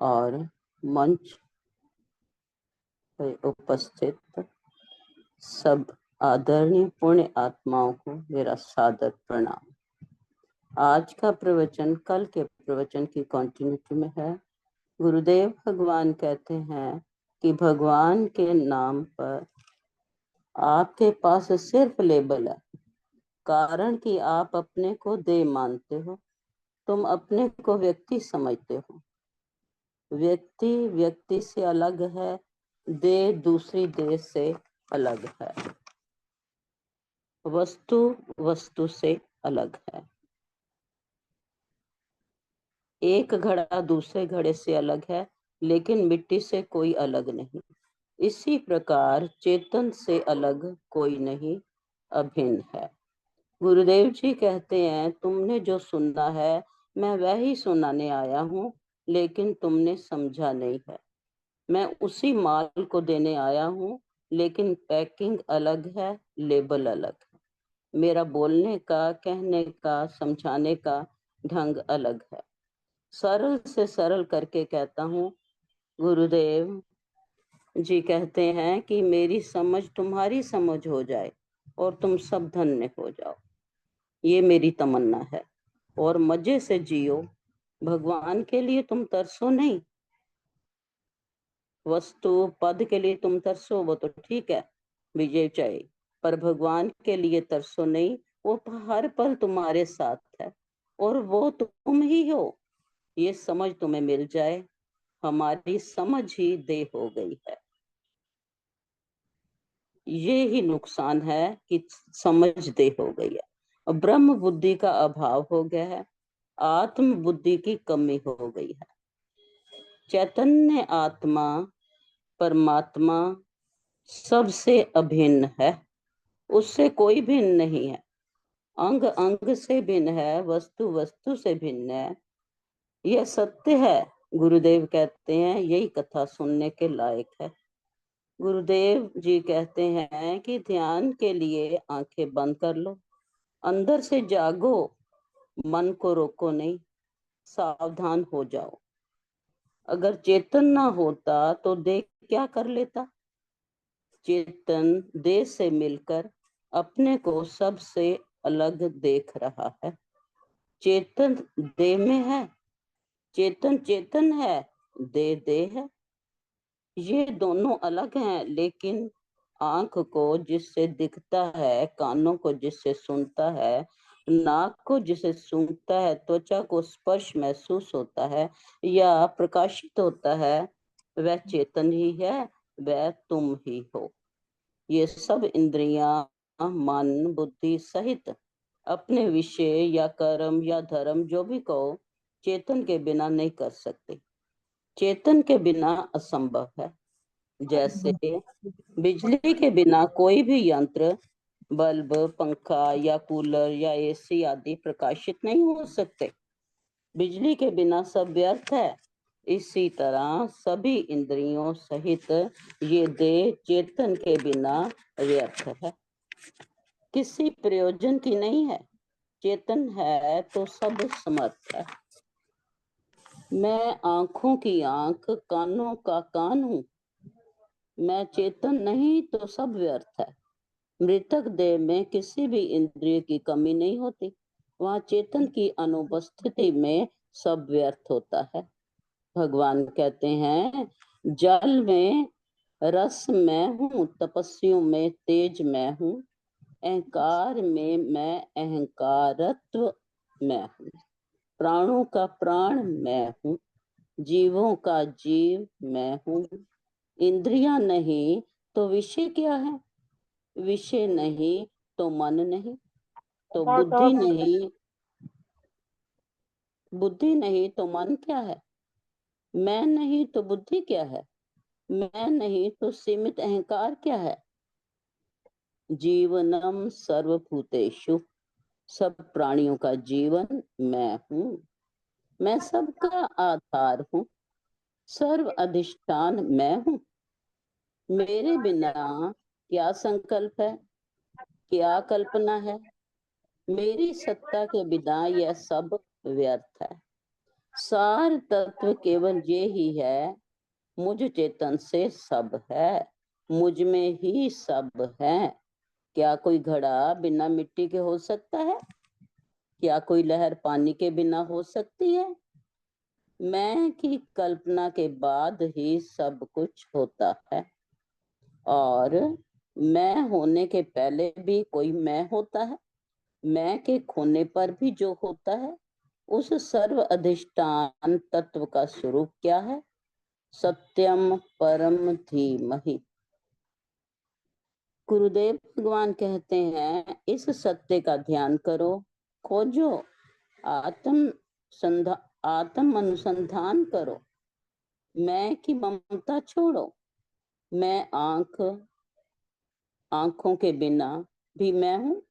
और मंच पर उपस्थित सब आदरणीय पुण्य आत्माओं को मेरा सादर प्रणाम। आज का प्रवचन कल के प्रवचन की कंटिन्यूटी में है। गुरुदेव भगवान कहते हैं कि भगवान के नाम पर आपके पास सिर्फ लेबल है, कारण कि आप अपने को देह मानते हो, तुम अपने को व्यक्ति समझते हो। व्यक्ति व्यक्ति से अलग है, देह दूसरी देह से अलग है, वस्तु वस्तु से अलग है। एक घड़ा दूसरे घड़े से अलग है, लेकिन मिट्टी से कोई अलग नहीं। इसी प्रकार चेतन से अलग कोई नहीं, अभिन्न है। गुरुदेव जी कहते हैं, तुमने जो सुना है मैं वही सुनाने आया हूँ, लेकिन तुमने समझा नहीं है। मैं उसी माल को देने आया हूँ, लेकिन पैकिंग अलग है, लेबल अलग है। मेरा बोलने का, कहने का, समझाने का ढंग अलग है। सरल से सरल करके कहता हूँ। गुरुदेव जी कहते हैं कि मेरी समझ तुम्हारी समझ हो जाए और तुम सब धन्य हो जाओ, ये मेरी तमन्ना है। और मजे से जियो। भगवान के लिए तुम तरसो नहीं, वस्तु पद के लिए तुम तरसो वो तो ठीक है, विजय चाहिए, पर भगवान के लिए तरसो नहीं। वो हर पल तुम्हारे साथ है और वो तुम ही हो, ये समझ तुम्हें मिल जाए। हमारी समझ ही देह हो गई है। ये ही नुकसान है कि समझ देह हो गई है और ब्रह्म बुद्धि का अभाव हो गया है, आत्म बुद्धि की कमी हो गई है। चैतन्य आत्मा परमात्मा सबसे अभिन्न है, उससे कोई भिन्न नहीं है। अंग अंग से भिन्न है, वस्तु वस्तु से भिन्न है, यह सत्य है। गुरुदेव कहते हैं यही कथा सुनने के लायक है। गुरुदेव जी कहते हैं कि ध्यान के लिए आंखें बंद कर लो, अंदर से जागो, मन को रोको नहीं, सावधान हो जाओ। अगर चेतन ना होता तो देह क्या कर लेता? चेतन देह से मिलकर अपने को सबसे अलग देख रहा है। चेतन देह में है, चेतन चेतन है, देह देह है। ये दोनों अलग हैं, लेकिन आंख को जिससे दिखता है, कानों को जिससे सुनता है, नाक को जिसे सूंघता है, त्वचा को स्पर्श महसूस होता है या प्रकाशित होता है, वह चेतन ही है, वह तुम ही हो। ये सब इंद्रियां, मन, बुद्धि सहित अपने विषय या कर्म या धर्म जो भी कहो, चेतन के बिना नहीं कर सकते। चेतन के बिना असंभव है। जैसे बिजली के बिना कोई भी यंत्र, बल्ब, पंखा या कूलर या एसी आदि प्रकाशित नहीं हो सकते। बिजली के बिना सब व्यर्थ है। इसी तरह सभी इंद्रियों सहित ये देह चेतन के बिना व्यर्थ है, किसी प्रयोजन की नहीं है। चेतन है तो सब समर्थ है। मैं आंखों की आंख, कानों का कान हूँ। मैं चेतन नहीं तो सब व्यर्थ है। मृतक देह में किसी भी इंद्रिय की कमी नहीं होती। वहाँ चेतन की अनुपस्थिति में सब व्यर्थ होता है। भगवान कहते हैं, जल में रस मैं हूँ, तपस्वियों में तेज मैं हूँ, अहंकार में मैं अहंकारत्व मैं हूँ, प्राणों का प्राण मैं हूँ, जीवों का जीव मैं हूँ। इंद्रियां नहीं तो विषय क्या है? विषय नहीं तो मन नहीं, तो बुद्धि नहीं तो मन क्या है? मैं नहीं तो बुद्धि क्या है? मैं नहीं तो सीमित अहंकार क्या है? जीवनम सर्वभूतेषु, सब प्राणियों का जीवन मैं हूँ। मैं सबका आधार हूँ, सर्व अधिष्ठान मैं हूँ। मेरे बिना क्या संकल्प है, क्या कल्पना है? मेरी सत्ता के बिना यह सब व्यर्थ है। सार तत्व केवल ये ही है, मुझ चेतन से सब है, मुझ में ही सब है। क्या कोई घड़ा बिना मिट्टी के हो सकता है? क्या कोई लहर पानी के बिना हो सकती है? मैं की कल्पना के बाद ही सब कुछ होता है, और मैं होने के पहले भी कोई मैं होता है। मैं के खोने पर भी जो होता है, उस सर्व अधिष्ठान तत्व का स्वरूप क्या है? सत्यम परम धीमहि। गुरुदेव भगवान कहते हैं, इस सत्य का ध्यान करो, खोजो, आत्म अनुसंधान करो। मैं की ममता छोड़ो। मैं आंखों के बिना भी मैं हूँ,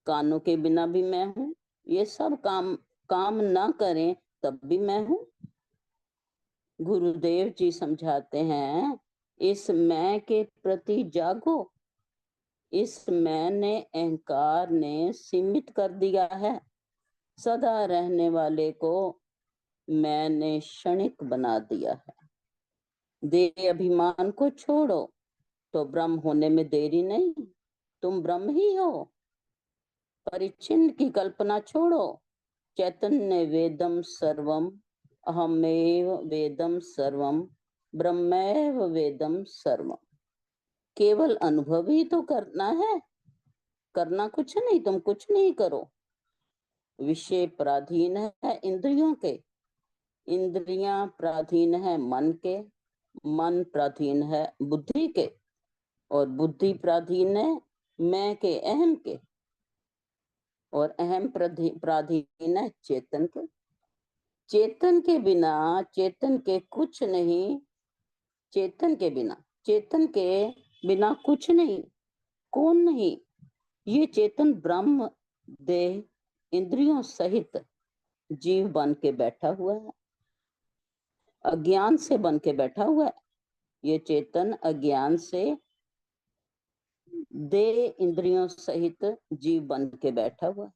कानों के बिना भी मैं हूँ। ये सब काम ना करें तब भी मैं हूँ। गुरुदेव जी समझाते हैं, इस मैं के प्रति जागो। इस मैं ने अहंकार ने सीमित कर दिया है। सदा रहने वाले को मैंने क्षणिक बना दिया है। देह अभिमान को छोड़ो तो ब्रह्म होने में देरी नहीं, तुम ब्रह्म ही हो। परिच्छिन्न की कल्पना छोड़ो, चैतन्य वेदम सर्वम, अहमेव वेदम सर्वम, ब्रह्मैव वेदम सर्वम। केवल अनुभव ही तो करना है, करना कुछ नहीं, तुम कुछ नहीं करो। विषय पराधीन है इंद्रियों के, इंद्रियां पराधीन है मन के, मन पराधीन है बुद्धि के, और बुद्धि पराधीन है मैं के, अहम के, और अहम पराधीन है चेतन के। चेतन के बिना चेतन के कुछ नहीं, चेतन के बिना कुछ नहीं, कौन नहीं? ये चेतन ब्रह्म देह इंद्रियों सहित जीव बन के बैठा हुआ है, अज्ञान से बन के बैठा हुआ है। ये चेतन अज्ञान से देह इंद्रियों सहित जीव बन के बैठा हुआ है।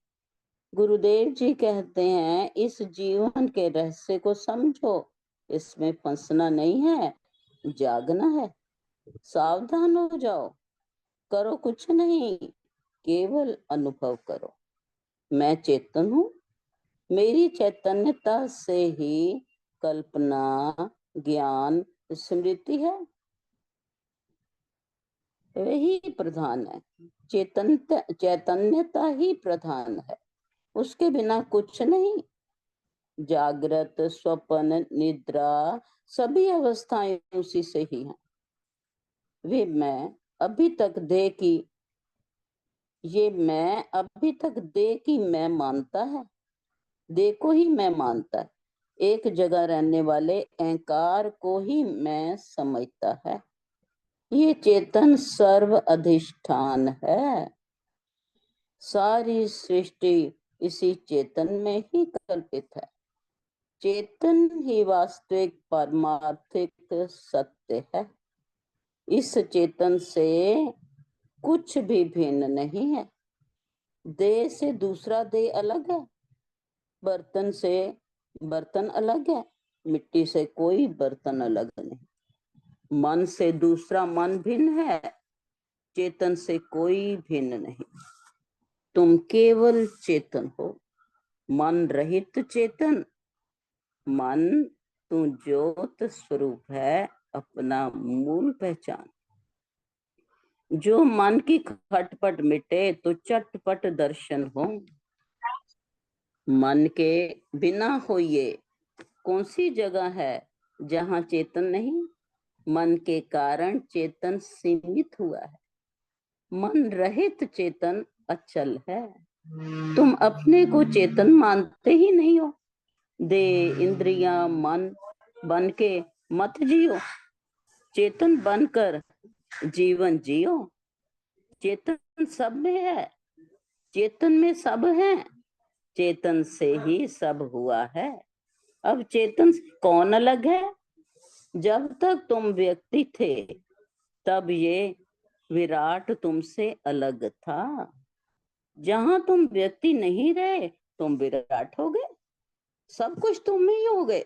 गुरुदेव जी कहते हैं, इस जीवन के रहस्य को समझो, इसमें फंसना नहीं है, जागना है। सावधान हो जाओ, करो कुछ नहीं, केवल अनुभव करो। मैं चेतन हूँ, मेरी चैतन्यता से ही कल्पना, ज्ञान, स्मृति है। वही प्रधान है। चैतन्यता ही प्रधान है, उसके बिना कुछ नहीं। जागृत, स्वप्न, निद्रा सभी अवस्थाएं उसी से ही हैं। वे मैं अभी तक देह की, ये मैं अभी तक देह की मैं मानता है, देह को ही मैं मानता है। एक जगह रहने वाले अहंकार को ही मैं समझता है। ये चेतन सर्व अधिष्ठान है। सारी सृष्टि इसी चेतन में ही कल्पित है। चेतन ही वास्तविक परमार्थिक सत्य है। इस चेतन से कुछ भी भिन्न नहीं है। देह से दूसरा देह अलग है, बर्तन से बर्तन अलग है, मिट्टी से कोई बर्तन अलग नहीं। मन से दूसरा मन भिन्न है, चेतन से कोई भिन्न नहीं। तुम केवल चेतन हो, मन रहित चेतन। मन तू ज्योत स्वरूप है, अपना मूल पहचान। जो मन की खटपट मिटे तो चटपट दर्शन हो। मन के बिना हो ये कौन सी जगह है जहां चेतन नहीं। मन के कारण चेतन सीमित हुआ है। मन रहित चेतन अचल है। तुम अपने को चेतन मानते ही नहीं हो। देह, इंद्रियां, मन बन के मत जियो, चेतन बनकर जीवन जियो। चेतन सब में है, चेतन में सब है, चेतन से ही सब हुआ है। अब चेतन से कौन अलग है? जब तक तुम व्यक्ति थे तब ये विराट तुमसे अलग था। जहां तुम व्यक्ति नहीं रहे तुम विराट हो गए। सब कुछ तुम ही हो गए,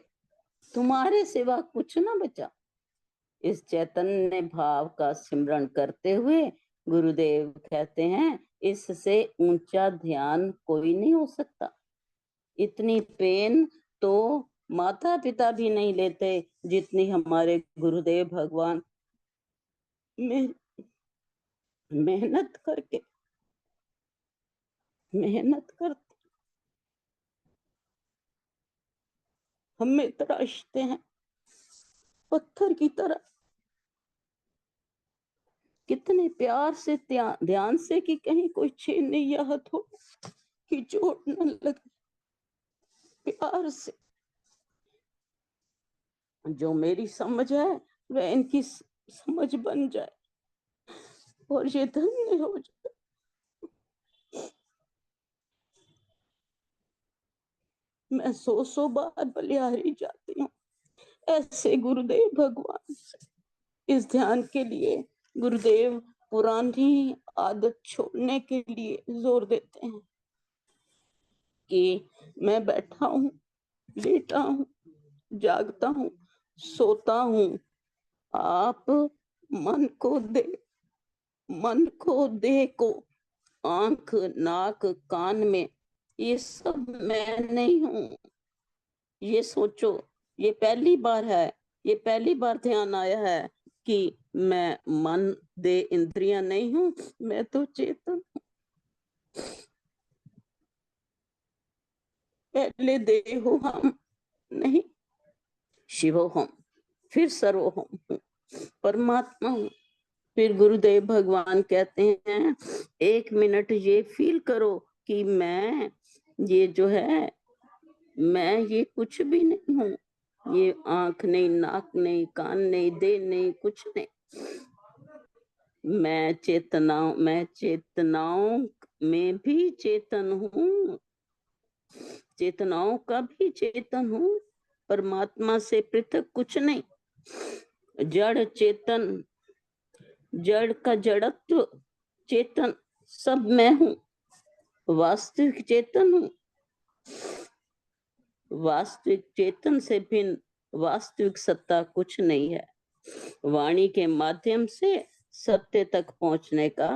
तुम्हारे सिवा कुछ ना बचा। इस चैतन्य भाव का सिमरण करते हुए गुरुदेव कहते हैं, इससे ऊंचा ध्यान कोई नहीं हो सकता। इतनी पेन तो माता पिता भी नहीं लेते जितनी हमारे गुरुदेव भगवान मेहनत करते हमें तराशते हैं पत्थर की तरह। कितने प्यार से ध्यान से कि कहीं कोई छेद नहीं याद हो, कि चोट न लगे। प्यार से जो मेरी समझ है वह इनकी समझ बन जाए और ये धन्य हो जाए। मैं 100 बार बलिहारी जाती हूँ ऐसे गुरुदेव भगवान से। इस ध्यान के लिए गुरुदेव पुरानी आदत छोड़ने के लिए जोर देते हैं कि मैं बैठा हूँ, लेटा हूँ, जागता हूँ, सोता हूँ, आप मन को देह को, आंख, नाक, कान में, ये सब मैं नहीं हूँ। ये सोचो, ये पहली बार है, ये पहली बार ध्यान आया है कि मैं मन, देह, इंद्रियां नहीं हूँ, मैं तो चेतन हूँ। पहले देहो हम नहीं, शिवो हम, फिर सर्वो हम हूँ, परमात्मा हूँ। फिर गुरुदेव भगवान कहते हैं, 1 मिनट ये फील करो कि मैं ये जो है, मैं ये कुछ भी नहीं हूँ। ये आंख नहीं, नाक नहीं, कान नहीं, देह नहीं, कुछ नहीं। मैं चेतनाओं में भी चेतन हूँ, चेतनाओं का भी चेतन हूँ। परमात्मा से पृथक कुछ नहीं। जड़ चेतन, जड़ का जड़त्व, चेतन सब मैं हूँ। वास्तविक चेतन हूँ। वास्तविक चेतन से भिन्न वास्तविक सत्ता कुछ नहीं है। वाणी के माध्यम से सत्य तक पहुंचने का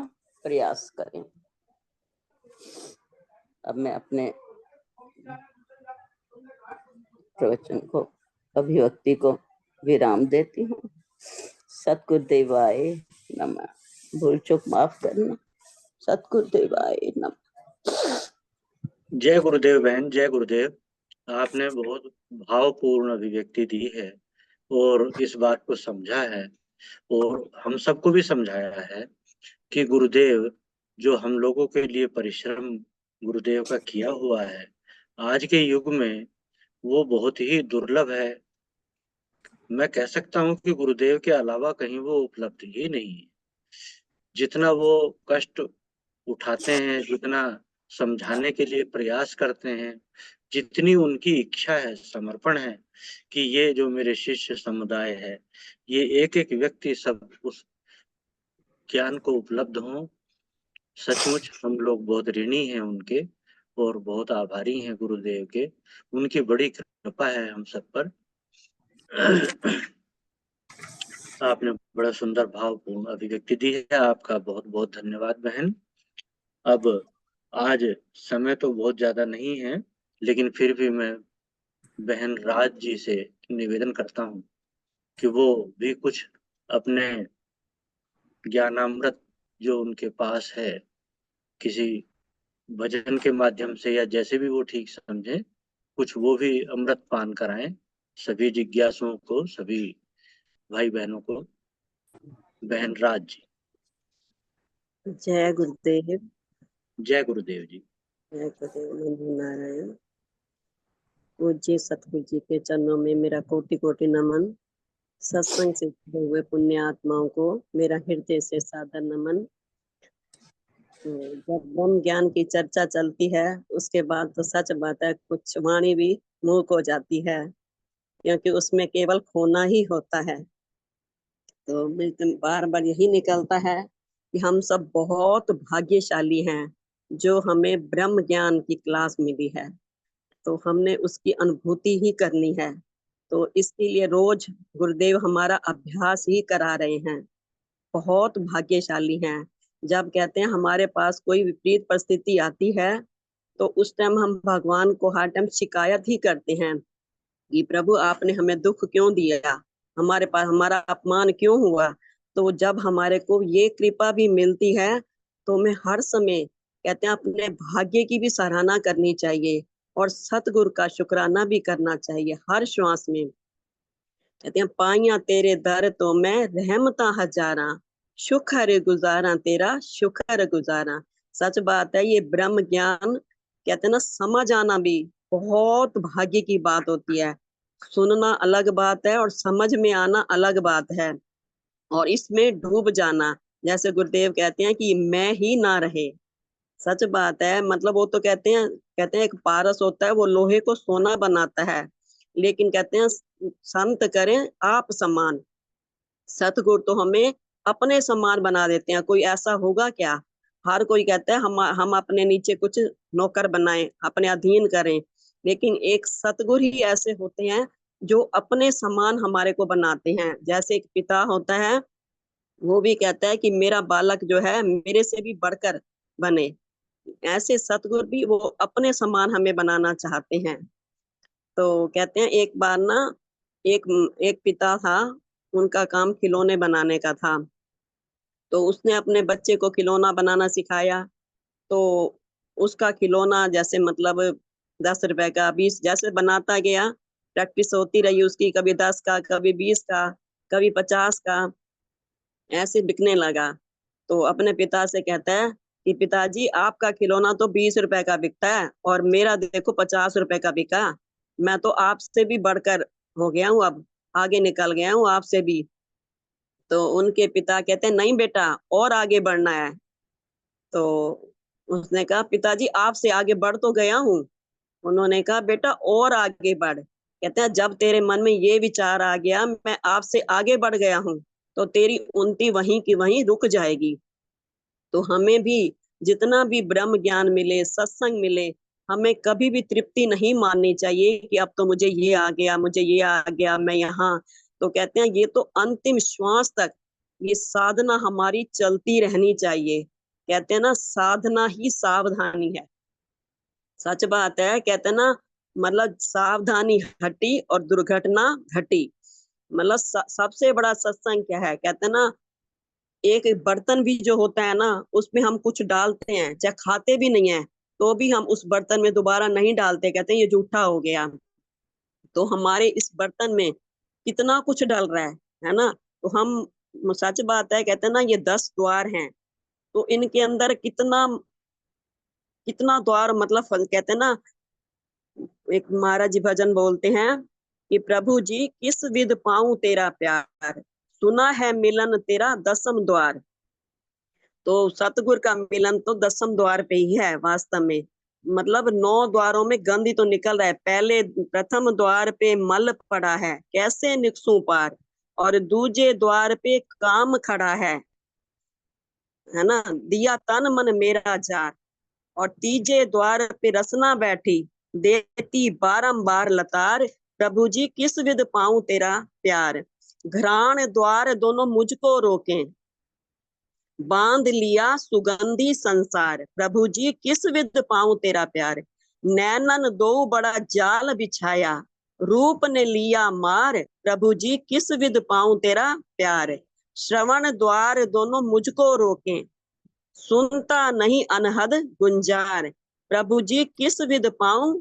प्रयास करें। अब मैं अपने प्रवचन को, अभिव्यक्ति को विराम देती हूँ। सतगुरुदेवाय नमः। भूल चूक माफ करना। सतगुरुदेवाय नमः। जय गुरुदेव बहन, जय गुरुदेव। आपने बहुत भावपूर्ण अभिव्यक्ति दी है और इस बात को समझा है और हम सबको भी समझाया है कि गुरुदेव जो हम लोगों के लिए परिश्रम गुरुदेव का किया हुआ है आज के युग में वो बहुत ही दुर्लभ है। मैं कह सकता हूँ कि गुरुदेव के अलावा कहीं वो उपलब्ध ही नहीं है। जितना वो कष्ट उठाते हैं, जितना समझाने के लिए प्रयास करते हैं, जितनी उनकी इच्छा है, समर्पण है कि ये जो मेरे शिष्य समुदाय है, ये एक एक व्यक्ति सब उस ज्ञान को उपलब्ध हो। सचमुच हम लोग बहुत ऋणी हैं उनके और बहुत आभारी हैं गुरुदेव के। उनकी बड़ी कृपा है हम सब पर। आपने बड़ा सुंदर भावपूर्ण अभिव्यक्ति दी है, आपका बहुत बहुत धन्यवाद बहन। अब आज समय तो बहुत ज्यादा नहीं है, लेकिन फिर भी मैं बहन राज जी से निवेदन करता हूँ कि वो भी कुछ अपने ज्ञानामृत जो उनके पास है किसी भजन के माध्यम से या जैसे भी वो ठीक समझे, कुछ वो भी अमृत पान कराएं सभी जिज्ञासुओं को, सभी भाई बहनों को। बहन राज जी। जय गुरुदेव। जय गुरुदेव जी। जय गुरुदेव। नंदू नारायण। पूज्य सतगुरु जी के चरणों में मेरा कोटि कोटि नमन। सत्संग से जुड़े हुए पुण्य आत्माओं को मेरा हृदय से सादर नमन। तो जब ब्रह्म ज्ञान की चर्चा चलती है उसके बाद तो सच बात है कुछ वाणी भी मूक हो जाती है, क्योंकि उसमें केवल खोना ही होता है। तो बार बार यही निकलता है कि हम सब बहुत भाग्यशाली हैं जो हमें ब्रह्म ज्ञान की क्लास मिली है, तो हमने उसकी अनुभूति ही करनी है। तो इसके लिए रोज गुरुदेव हमारा अभ्यास ही करा रहे हैं। बहुत भाग्यशाली हैं। जब कहते हैं हमारे पास कोई विपरीत परिस्थिति आती है तो उस टाइम हम भगवान को हर टाइम शिकायत ही करते हैं कि प्रभु आपने हमें दुख क्यों दिया, हमारे पास हमारा अपमान क्यों हुआ। तो जब हमारे को ये कृपा भी मिलती है तो हमें हर समय कहते हैं अपने भाग्य की भी सराहना करनी चाहिए और सतगुरु का शुक्राना भी करना चाहिए हर श्वास में। कहते हैं पाइया तेरे दर तो मैं रहमता हजारा, शुक्र गुजारा तेरा शुक्र गुजारा। सच बात है, ये ब्रह्म ज्ञान कहते हैं ना समझ आना भी बहुत भाग्य की बात होती है। सुनना अलग बात है और समझ में आना अलग बात है, और इसमें डूब जाना, जैसे गुरुदेव कहते हैं कि मैं ही ना रहे। सच बात है, मतलब वो तो कहते हैं एक पारस होता है वो लोहे को सोना बनाता है, लेकिन कहते हैं संत करें आप समान। सतगुरु तो हमें अपने समान बना देते हैं। कोई ऐसा होगा क्या? हर कोई कहता है हम अपने नीचे कुछ नौकर बनाएं, अपने अधीन करें, लेकिन एक सतगुरु ही ऐसे होते हैं जो अपने समान हमारे को बनाते हैं। जैसे एक पिता होता है, वो भी कहता है कि मेरा बालक जो है मेरे से भी बढ़कर बने। ऐसे सतगुरु भी वो अपने समान हमें बनाना चाहते हैं। तो कहते हैं एक बार ना एक एक पिता था, उनका काम खिलौने बनाने का था। तो उसने अपने बच्चे को खिलौना बनाना सिखाया। तो उसका खिलौना जैसे मतलब 10 रुपए का 20 जैसे बनाता गया, प्रैक्टिस होती रही उसकी, कभी 10 का, कभी 20 का, कभी 50 का, ऐसे बिकने लगा। तो अपने पिता से कहता है कि पिताजी आपका खिलौना तो 20 रुपए का बिकता है और मेरा देखो 50 रुपए का बिका। मैं तो आपसे भी बढ़कर हो गया हूँ, अब आगे निकल गया हूँ आपसे भी। तो उनके पिता कहते हैं नहीं बेटा और आगे बढ़ना है। तो उसने कहा पिताजी आपसे आगे बढ़ तो गया हूँ। उन्होंने कहा बेटा और आगे बढ़। कहते हैं जब तेरे मन में ये विचार आ गया मैं आपसे आगे बढ़ गया हूँ, तो तेरी उन्नति वहीं की वहीं रुक जाएगी। तो हमें भी जितना भी ब्रह्म ज्ञान मिले, सत्संग मिले, हमें कभी भी तृप्ति नहीं माननी चाहिए कि अब तो मुझे ये आ गया, मुझे ये आ गया, मैं यहाँ। तो कहते हैं ये तो अंतिम श्वास तक ये साधना हमारी चलती रहनी चाहिए। कहते हैं ना साधना ही सावधानी है। सच बात है, कहते हैं ना मतलब सावधानी हटी और दुर्घटना घटी। मतलब सबसे बड़ा सत्संग क्या है? कहते हैं ना एक बर्तन भी जो होता है ना, उसमें हम कुछ डालते हैं, चाहे खाते भी नहीं है तो भी हम उस बर्तन में दोबारा नहीं डालते, कहते हैं ये जूठा हो गया। तो हमारे इस बर्तन में कितना कुछ डल रहा है ना। तो हम, सच बात है, कहते हैं ना ये 10 द्वार हैं, तो इनके अंदर कितना कितना द्वार, मतलब कहते हैं ना, एक महाराज जी भजन बोलते हैं कि प्रभु जी किस विध पाऊं तेरा प्यार, सुना है मिलन तेरा 10म द्वार। तो सतगुरु का मिलन तो 10म द्वार पे ही है वास्तव में। मतलब 9 द्वारों में गंद ही तो निकल रहा है। पहले प्रथम द्वार पे मल पड़ा है, कैसे निकसूं पार, और दूजे द्वार पे काम खड़ा है ना, दिया तन मन मेरा जार, और तीजे द्वार पे रसना बैठी, देती बारंबार लतार, प्रभु जी किस विध पाऊं तेरा प्यार। घरान द्वार दोनों मुझको रोके, बांध लिया सुगंधी संसार, प्रभु जी किस विध पाऊं तेरा प्यार। नैनन दो बड़ा जाल बिछाया, रूप ने लिया मार, प्रभु जी किस विध पाऊं तेरा प्यार। श्रवण द्वार दोनों मुझको रोके, सुनता नहीं अनहद गुंजार, प्रभु जी किस विध पाऊं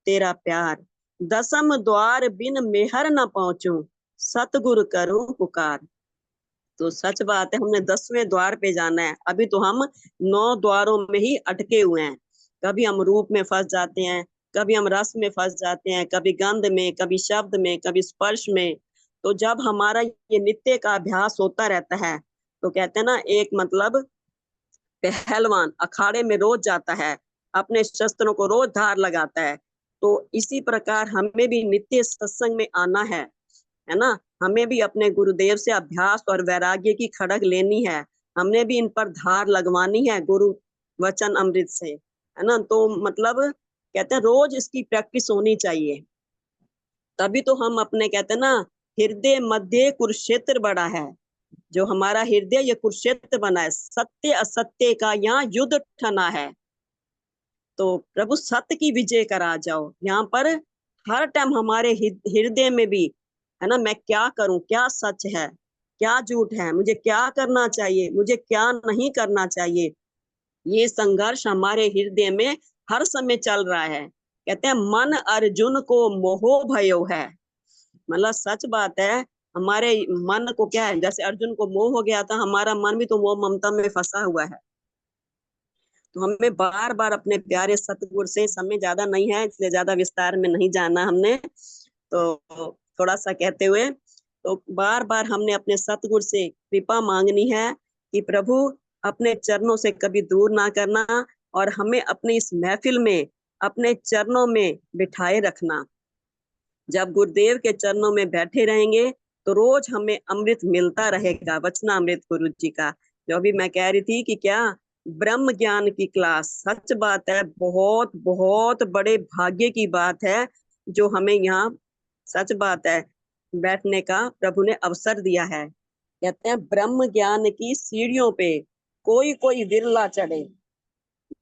तेरा प्यार। 10म द्वार बिन मेहर न पहुंचूं, सतगुरु करूं पुकार। तो सच बात है, हमने 10वें द्वार पे जाना है। अभी तो हम 9 द्वारों में ही अटके हुए हैं। कभी हम रूप में फंस जाते हैं, कभी हम रस में फंस जाते हैं, कभी गंध में, कभी शब्द में, कभी स्पर्श में। तो जब हमारा ये नित्य का अभ्यास होता रहता है, तो कहते हैं ना, एक मतलब पहलवान अखाड़े में रोज जाता है, अपने शस्त्रों को रोज धार लगाता है। तो इसी प्रकार हमें भी नित्य सत्संग में आना है ना। हमें भी अपने गुरुदेव से अभ्यास और वैराग्य की खड़ग लेनी है। हमने भी इन पर धार लगवानी है गुरु वचन अमृत से, है ना। तो मतलब कहते हैं रोज इसकी प्रैक्टिस होनी चाहिए, तभी तो हम अपने, कहते हैं ना, हृदय मध्य कुरुक्षेत्र बड़ा है। जो हमारा हृदय ये कुरुक्षेत्र बना है, सत्य असत्य का यहाँ युद्ध ठना है। तो प्रभु सत्य की विजय करा जाओ यहाँ पर। हर टाइम हमारे हृदय में भी, है ना, मैं क्या करूं, क्या सच है, क्या झूठ है, मुझे क्या करना चाहिए, मुझे क्या नहीं करना चाहिए, ये संघर्ष हमारे हृदय में हर समय चल रहा है। कहते हैं मन अर्जुन को मोहो भयो है। मतलब सच बात है, हमारे मन को क्या है, जैसे अर्जुन को मोह हो गया था, हमारा मन भी तो मोह ममता में फंसा हुआ है। तो हमें बार बार अपने प्यारे सतगुरु से, समय ज्यादा नहीं है इसलिए ज्यादा विस्तार में नहीं जाना हमने, तो थोड़ा सा कहते हुए, तो बार बार हमने अपने सतगुरु से कृपा मांगनी है कि प्रभु अपने चरणों से कभी दूर ना करना, और हमें अपनी इस महफिल में अपने चरणों में बिठाए रखना। जब गुरुदेव के चरणों में बैठे रहेंगे तो रोज हमें अमृत मिलता रहेगा, वचनामृत गुरु जी का। जो अभी मैं कह रही थी कि क्या ब्रह्म ज्ञान की क्लास, सच बात है, बहुत बहुत बड़े भाग्य की बात है जो हमें यहाँ, सच बात है, बैठने का प्रभु ने अवसर दिया है। कहते हैं ब्रह्म ज्ञान की सीढ़ियों पे कोई कोई विरला चढ़े।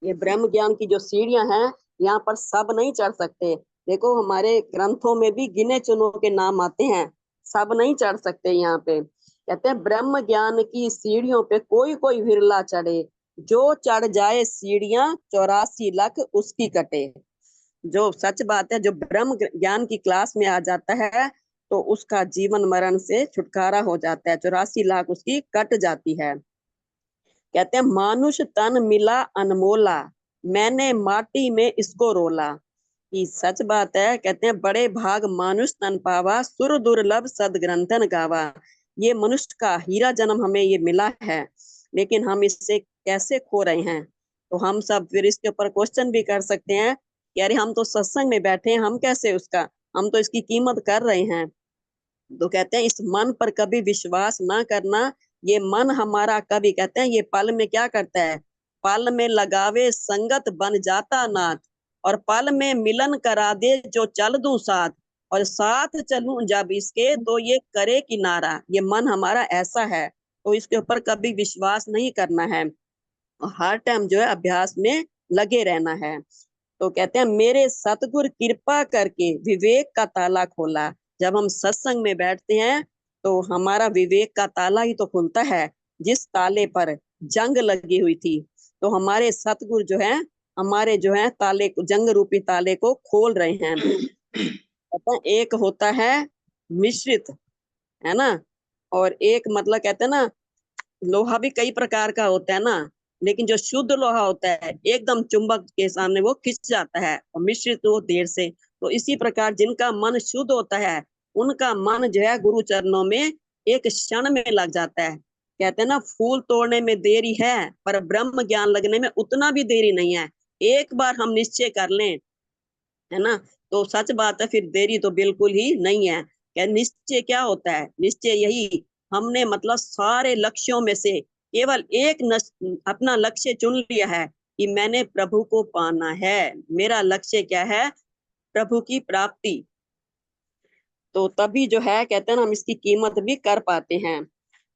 ये ब्रह्म ज्ञान की जो सीढ़ियां हैं, यहाँ पर सब नहीं चढ़ सकते। देखो हमारे ग्रंथों में भी गिने चुनों के नाम आते हैं, सब नहीं चढ़ सकते यहाँ पे। कहते हैं ब्रह्म ज्ञान की सीढ़ियों पे कोई कोई विरला चढ़े, जो चढ़ जाए सीढ़ियां 84 लाख उसकी कटे। जो सच बात है, जो ब्रह्म ज्ञान की क्लास में आ जाता है तो उसका जीवन मरण से छुटकारा हो जाता है, 84 लाख उसकी कट जाती है। कहते हैं मानुष तन मिला अनमोला, मैंने माटी में इसको रोला। ये सच बात है। कहते हैं बड़े भाग मानुष तन पावा, सुर दुर्लभ सदग्रंथन गावा। ये मनुष्य का हीरा जन्म हमें ये मिला है, लेकिन हम इससे कैसे खो रहे हैं। तो हम सब फिर इसके ऊपर क्वेश्चन भी कर सकते हैं कि अरे हम तो सत्संग में बैठे हैं, हम कैसे उसका, हम तो इसकी कीमत कर रहे हैं। तो कहते हैं इस मन पर कभी विश्वास ना करना। ये मन हमारा कभी, कहते हैं ये पल में क्या करता है, पल में लगावे संगत बन जाता नाथ, और पल में मिलन करा दे जो चल दूं साथ, और साथ चलूं जब इसके तो ये करे किनारा। ये मन हमारा ऐसा है, तो इसके ऊपर कभी विश्वास नहीं करना है, हर टाइम जो है अभ्यास में लगे रहना है। तो कहते हैं मेरे सतगुरु कृपा करके विवेक का ताला खोला। जब हम सत्संग में बैठते हैं तो हमारा विवेक का ताला ही तो खुलता है। जिस ताले पर जंग लगी हुई थी। तो हमारे सतगुरु जो है हमारे जो है ताले को, जंग रूपी ताले को खोल रहे हैं। एक होता है मिश्रित, है ना, और एक मतलब कहते हैं ना, लोहा भी कई प्रकार का होता है ना, लेकिन जो शुद्ध लोहा होता है एकदम चुंबक के सामने वो खिंच जाता है, और मिश्रित वो देर से। तो इसी प्रकार जिनका मन शुद्ध होता है उनका मन जो है गुरु चरणों में एक क्षण में लग जाता है। कहते हैं ना, फूल तोड़ने में देरी है पर ब्रह्म ज्ञान लगने में उतना भी देरी नहीं है। एक बार हम निश्चय कर लें, है ना, तो सच बात है, फिर देरी तो बिल्कुल ही नहीं है। क्या निश्चय क्या होता है? निश्चय यही, हमने मतलब सारे लक्ष्यों में से केवल अपना लक्ष्य चुन लिया है कि मैंने प्रभु को पाना है। मेरा लक्ष्य क्या है? प्रभु की प्राप्ति। तो तभी जो है कहते हैं ना, हम इसकी कीमत भी कर पाते हैं।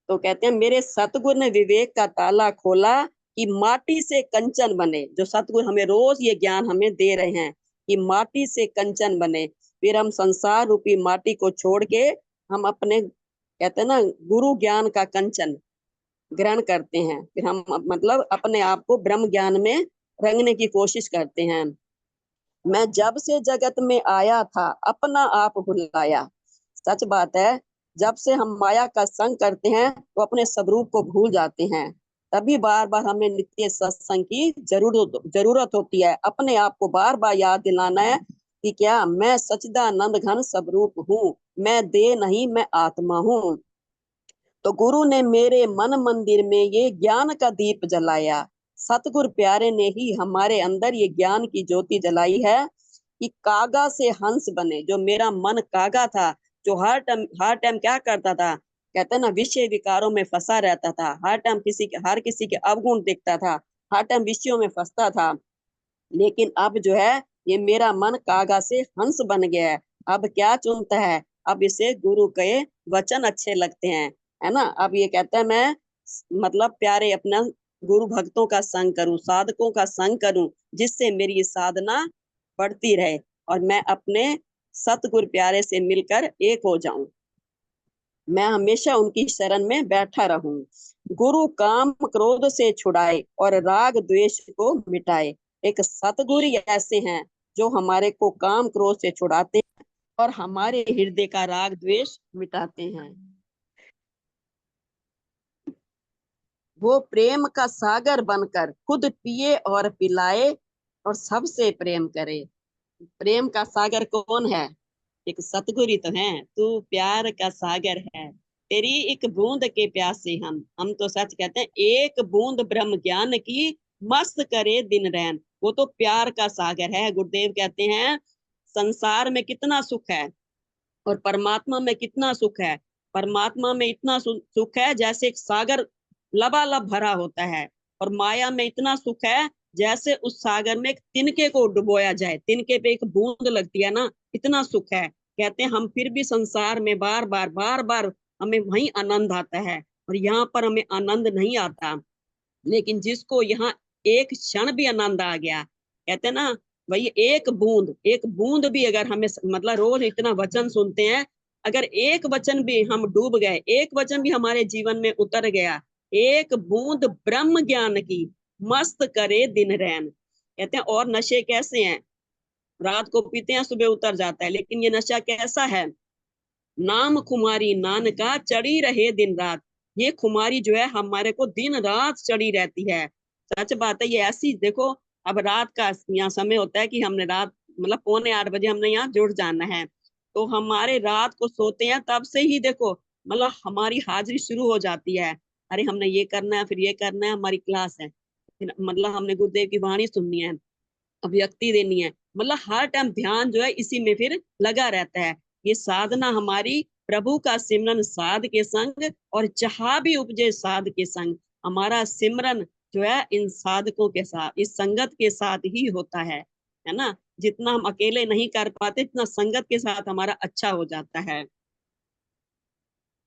तो कहते हैं मेरे सतगुरु ने विवेक का ताला खोला कि माटी से कंचन बने। जो सतगुरु हमें रोज ये ज्ञान हमें दे रहे हैं कि माटी से कंचन बने। फिर हम संसार रूपी माटी को छोड़ के हम अपने कहते हैं ना गुरु ज्ञान का कंचन ग्रहण करते हैं। फिर हम मतलब अपने आप को ब्रह्म ज्ञान में रंगने की कोशिश करते हैं। मैं जब से जगत में आया था अपना आप भुलाया। सच बात है, जब से हम माया का संग करते हैं तो अपने स्वरूप को भूल जाते हैं। तभी बार बार हमें नित्य सत्संग की जरूरत होती है। अपने आप को बार बार याद दिलाना है कि क्या मैं सच्चिदानंद घन स्वरूप हूँ, मैं देह नहीं, मैं आत्मा हूँ। तो गुरु ने मेरे मन मंदिर में ये ज्ञान का दीप जलाया। सतगुरु प्यारे ने ही हमारे अंदर ये ज्ञान की ज्योति जलाई है कि कागा से हंस बने। जो मेरा मन कागा था, जो हर टाइम क्या करता था, कहते ना विषय विकारों में फंसा रहता था, हर टाइम हर किसी के अवगुण देखता था, हर टाइम विषयों में फंसता था। लेकिन अब जो है ये मेरा मन कागा से हंस बन गया है। अब क्या चुनता है? अब इसे गुरु के वचन अच्छे लगते हैं, है ना। अब ये कहता है मैं मतलब प्यारे अपना गुरु भक्तों का संग करूं, साधकों का संग करूं, जिससे मेरी साधना बढ़ती रहे और मैं अपने सतगुरु प्यारे से मिलकर एक हो जाऊं। मैं हमेशा उनकी शरण में बैठा रहूं। गुरु काम क्रोध से छुड़ाए और राग द्वेष को मिटाए। एक सतगुरु ऐसे हैं जो हमारे को काम क्रोध से छुड़ाते हैं और हमारे हृदय का राग द्वेष मिटाते हैं। वो प्रेम का सागर बनकर खुद पिए और पिलाए और सबसे प्रेम करे। प्रेम का सागर कौन है? एक सतगुरु तो है। तू प्यार का सागर है, तेरी एक बूंद के प्यासे हम तो सच कहते हैं, एक बूंद ब्रह्म ज्ञान की मस्त करे दिन रैन। वो तो प्यार का सागर है। गुरुदेव कहते हैं संसार में कितना सुख है और परमात्मा में कितना सुख है। परमात्मा में इतना सुख है जैसे एक सागर लबालब भरा होता है, और माया में इतना सुख है जैसे उस सागर में एक तिनके को डुबोया जाए, तिनके पे एक बूंद लगती है ना, इतना सुख है। कहते हैं हम फिर भी संसार में बार बार हमें वही आनंद आता है और यहाँ पर हमें आनंद नहीं आता। लेकिन जिसको यहाँ एक क्षण भी आनंद आ गया, कहते हैं ना भाई एक बूंद भी अगर हमें मतलब रोज इतना वचन सुनते हैं, अगर एक वचन भी हम डूब गए, एक वचन भी हमारे जीवन में उतर गया, एक बूंद ब्रह्म ज्ञान की मस्त करे दिन रैन। कहते हैं और नशे कैसे हैं? रात को पीते हैं, सुबह उतर जाता है। लेकिन ये नशा कैसा है? नाम खुमारी नानका चढ़ी रहे दिन रात। ये खुमारी जो है हमारे को दिन रात चढ़ी रहती है। सच बात है। ये ऐसी देखो, अब रात का यहाँ समय होता है कि हमने रात मतलब 7:45 हमने यहाँ जुड़ जाना है, तो हमारे रात को सोते हैं तब से ही देखो मतलब हमारी हाजिरी शुरू हो जाती है। अरे हमने ये करना है, फिर ये करना है, हमारी क्लास है, फिर मतलब हमने गुरुदेव की वाणी सुननी है, अभिव्यक्ति देनी है, मतलब हर टाइम ध्यान जो है इसी में फिर लगा रहता है। ये साधना हमारी प्रभु का सिमरन साध के संग और जहां भी उपजे साध के संग। हमारा सिमरन जो है इन साधकों के साथ, इस संगत के साथ ही होता है ना। जितना हम अकेले नहीं कर पाते, इतना संगत के साथ हमारा अच्छा हो जाता है।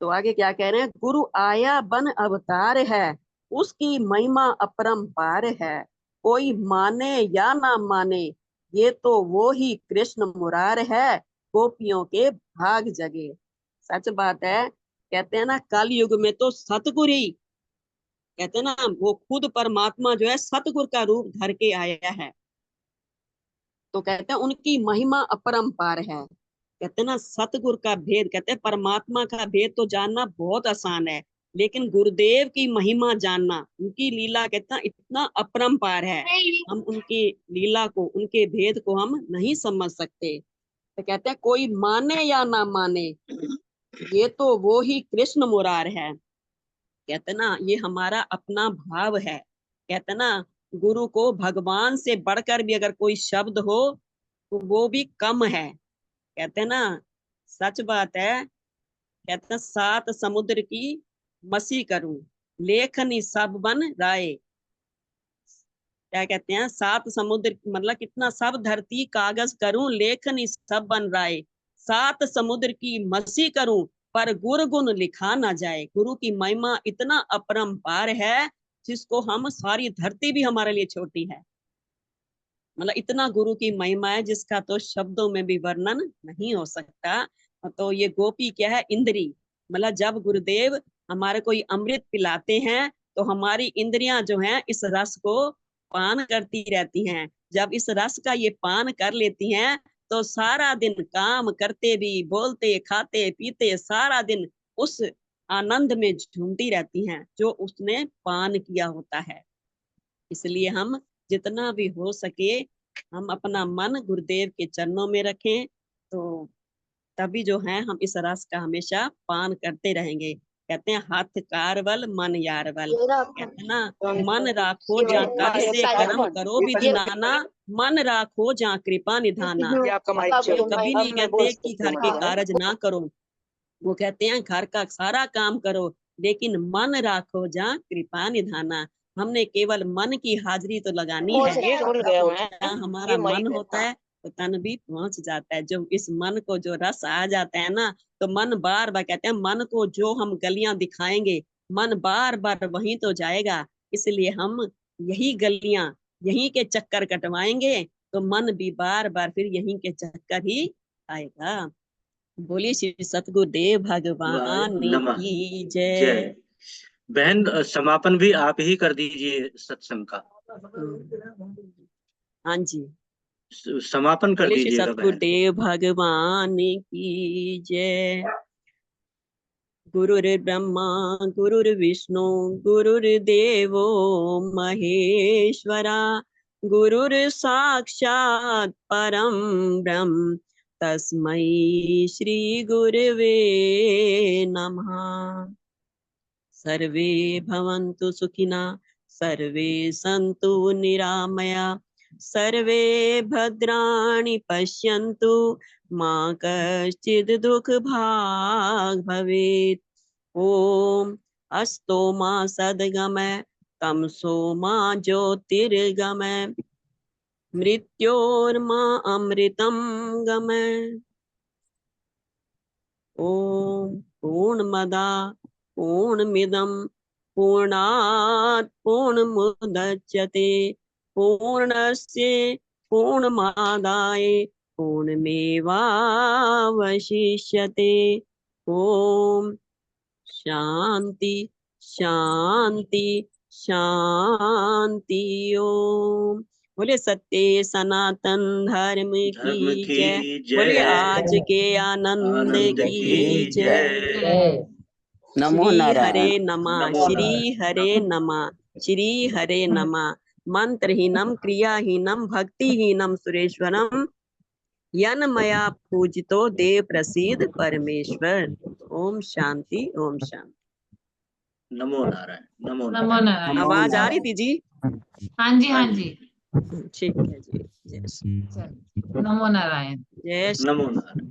तो आगे क्या कह रहे हैं? गुरु आया बन अवतार है, उसकी महिमा अपरंपार है। कोई माने या ना माने, ये तो वो ही कृष्ण मुरार है, गोपियों के भाग जगे। सच बात है। कहते हैं ना कल युग में तो सतगुरु ही कहते हैं ना, वो खुद परमात्मा जो है सतगुरु का रूप धर के आया है। तो कहते हैं उनकी महिमा अपरंपार है। कहते हैं ना सतगुरु का भेद, कहते हैं परमात्मा का भेद तो जानना बहुत आसान है, लेकिन गुरुदेव की महिमा जानना, उनकी लीला कहते हैं इतना अपरंपार है, हम उनकी लीला को, उनके भेद को हम नहीं समझ सकते। तो कहते हैं कोई माने या ना माने, ये तो वो ही कृष्ण मुरार है। कहते ना ये हमारा अपना भाव है। कहते ना गुरु को भगवान से बढ़कर भी अगर कोई शब्द हो तो वो भी कम है। कहते ना सच बात है। कहते हैं 7 समुद्र की मसी करूं, लेखनी सब बन राय। क्या कहते हैं 7 समुद्र मतलब कितना, सब धरती कागज करूं, लेखनी सब बन राय। 7 समुद्र की मसी करूं, पर गुरु गुण लिखा ना जाए। गुरु की महिमा इतना अपरंपार है, जिसको हम, सारी धरती भी हमारे लिए छोटी है। मतलब इतना गुरु की महिमा है जिसका तो शब्दों में भी वर्णन नहीं हो सकता। तो ये गोपी क्या है, इंद्री। मतलब जब गुरुदेव हमारे कोई अमृत पिलाते हैं तो हमारी इंद्रियां जो हैं इस रस को पान करती रहती हैं। जब इस रस का ये पान कर लेती हैं तो सारा दिन काम करते भी, बोलते, खाते, पीते, सारा दिन उस आनंद में झूमती रहती हैं जो उसने पान किया होता है। इसलिए हम जितना भी हो सके हम अपना मन गुरुदेव के चरणों में रखें, तो तभी जो है हम इस रस का हमेशा पान करते रहेंगे। कहते हैं हाथ कारवल मन यारवल। कहते हैं ना मन राखो जा कर से कर्म करो विधिनाना, मन राखो जा कृपा निधाना। ये कभी नहीं कहते कि घर के कार्य ना करो, वो कहते हैं घर का सारा काम करो, लेकिन मन राखो जा कृपा निधाना। हमने केवल मन की हाजिरी तो लगानी है। तो जहाँ हमारा मन होता है तो तन भी पहुंच जाता है। जो इस मन को जो रस आ जाता है ना, तो मन बार बार, कहते हैं मन को जो हम गलियां दिखाएंगे, मन बार बार वहीं तो जाएगा। इसलिए हम यही गलियां, यहीं के चक्कर कटवाएंगे तो मन भी बार बार फिर यहीं के चक्कर ही आएगा। बोलिए श्री सतगुरुदेव भगवान नमः। की जय। जय। बहन समापन भी आप ही कर दीजिए सत्संग का। हाँ जी, समापन कर बोलिए श्री दीजिएगा बहन। सतगुरुदेव भगवान की जय। गुरुर्ब्रह्मा गुरुर्विष्णु गुरुर्देवो महेश्वरा, गुरुर्साक्षात् परम ब्रह्म, तस्मै श्री गुरवे नमः। सर्वे भवन्तु सुखिना, सर्वे सन्तु निरामया, सर्वे भद्राणि पश्यन्तु, मा कश्चित् दुःख भाग् भवेत्। ओम अस्तो मा सद्गमय, तमसो मा ज्योतिर्गमय, मृत्योर्मा अमृतं गमय। ओम पूर्णमदा पूर्णमिदं पूर्णात् पूर्णमुदच्यते, पूर्णस्य पूर्णमादाय पूर्णमेवावशिष्यते। ओम शांति शांति शांति। ओम बोले सत्य सनातन धर्म की जय। बोले आज के आनंद की जय। नमो श्री नारायण। हरे नमः, श्री हरे नमः, श्री हरे नमः। मंत्रहीनम क्रियाहीनम भक्तिहीनम सुरेश्वरम, यन मया पूजितो देव प्रसीद परमेश्वर। ओम शांति ओम शांति। नमो नारायण। नमो नमो नारायण। नारायण। आवाज आ रही थी जी? हाँ जी, हाँ जी। ठीक है जी। जय श्री चल, नमो नारायण। जय श्री नमो नारायण।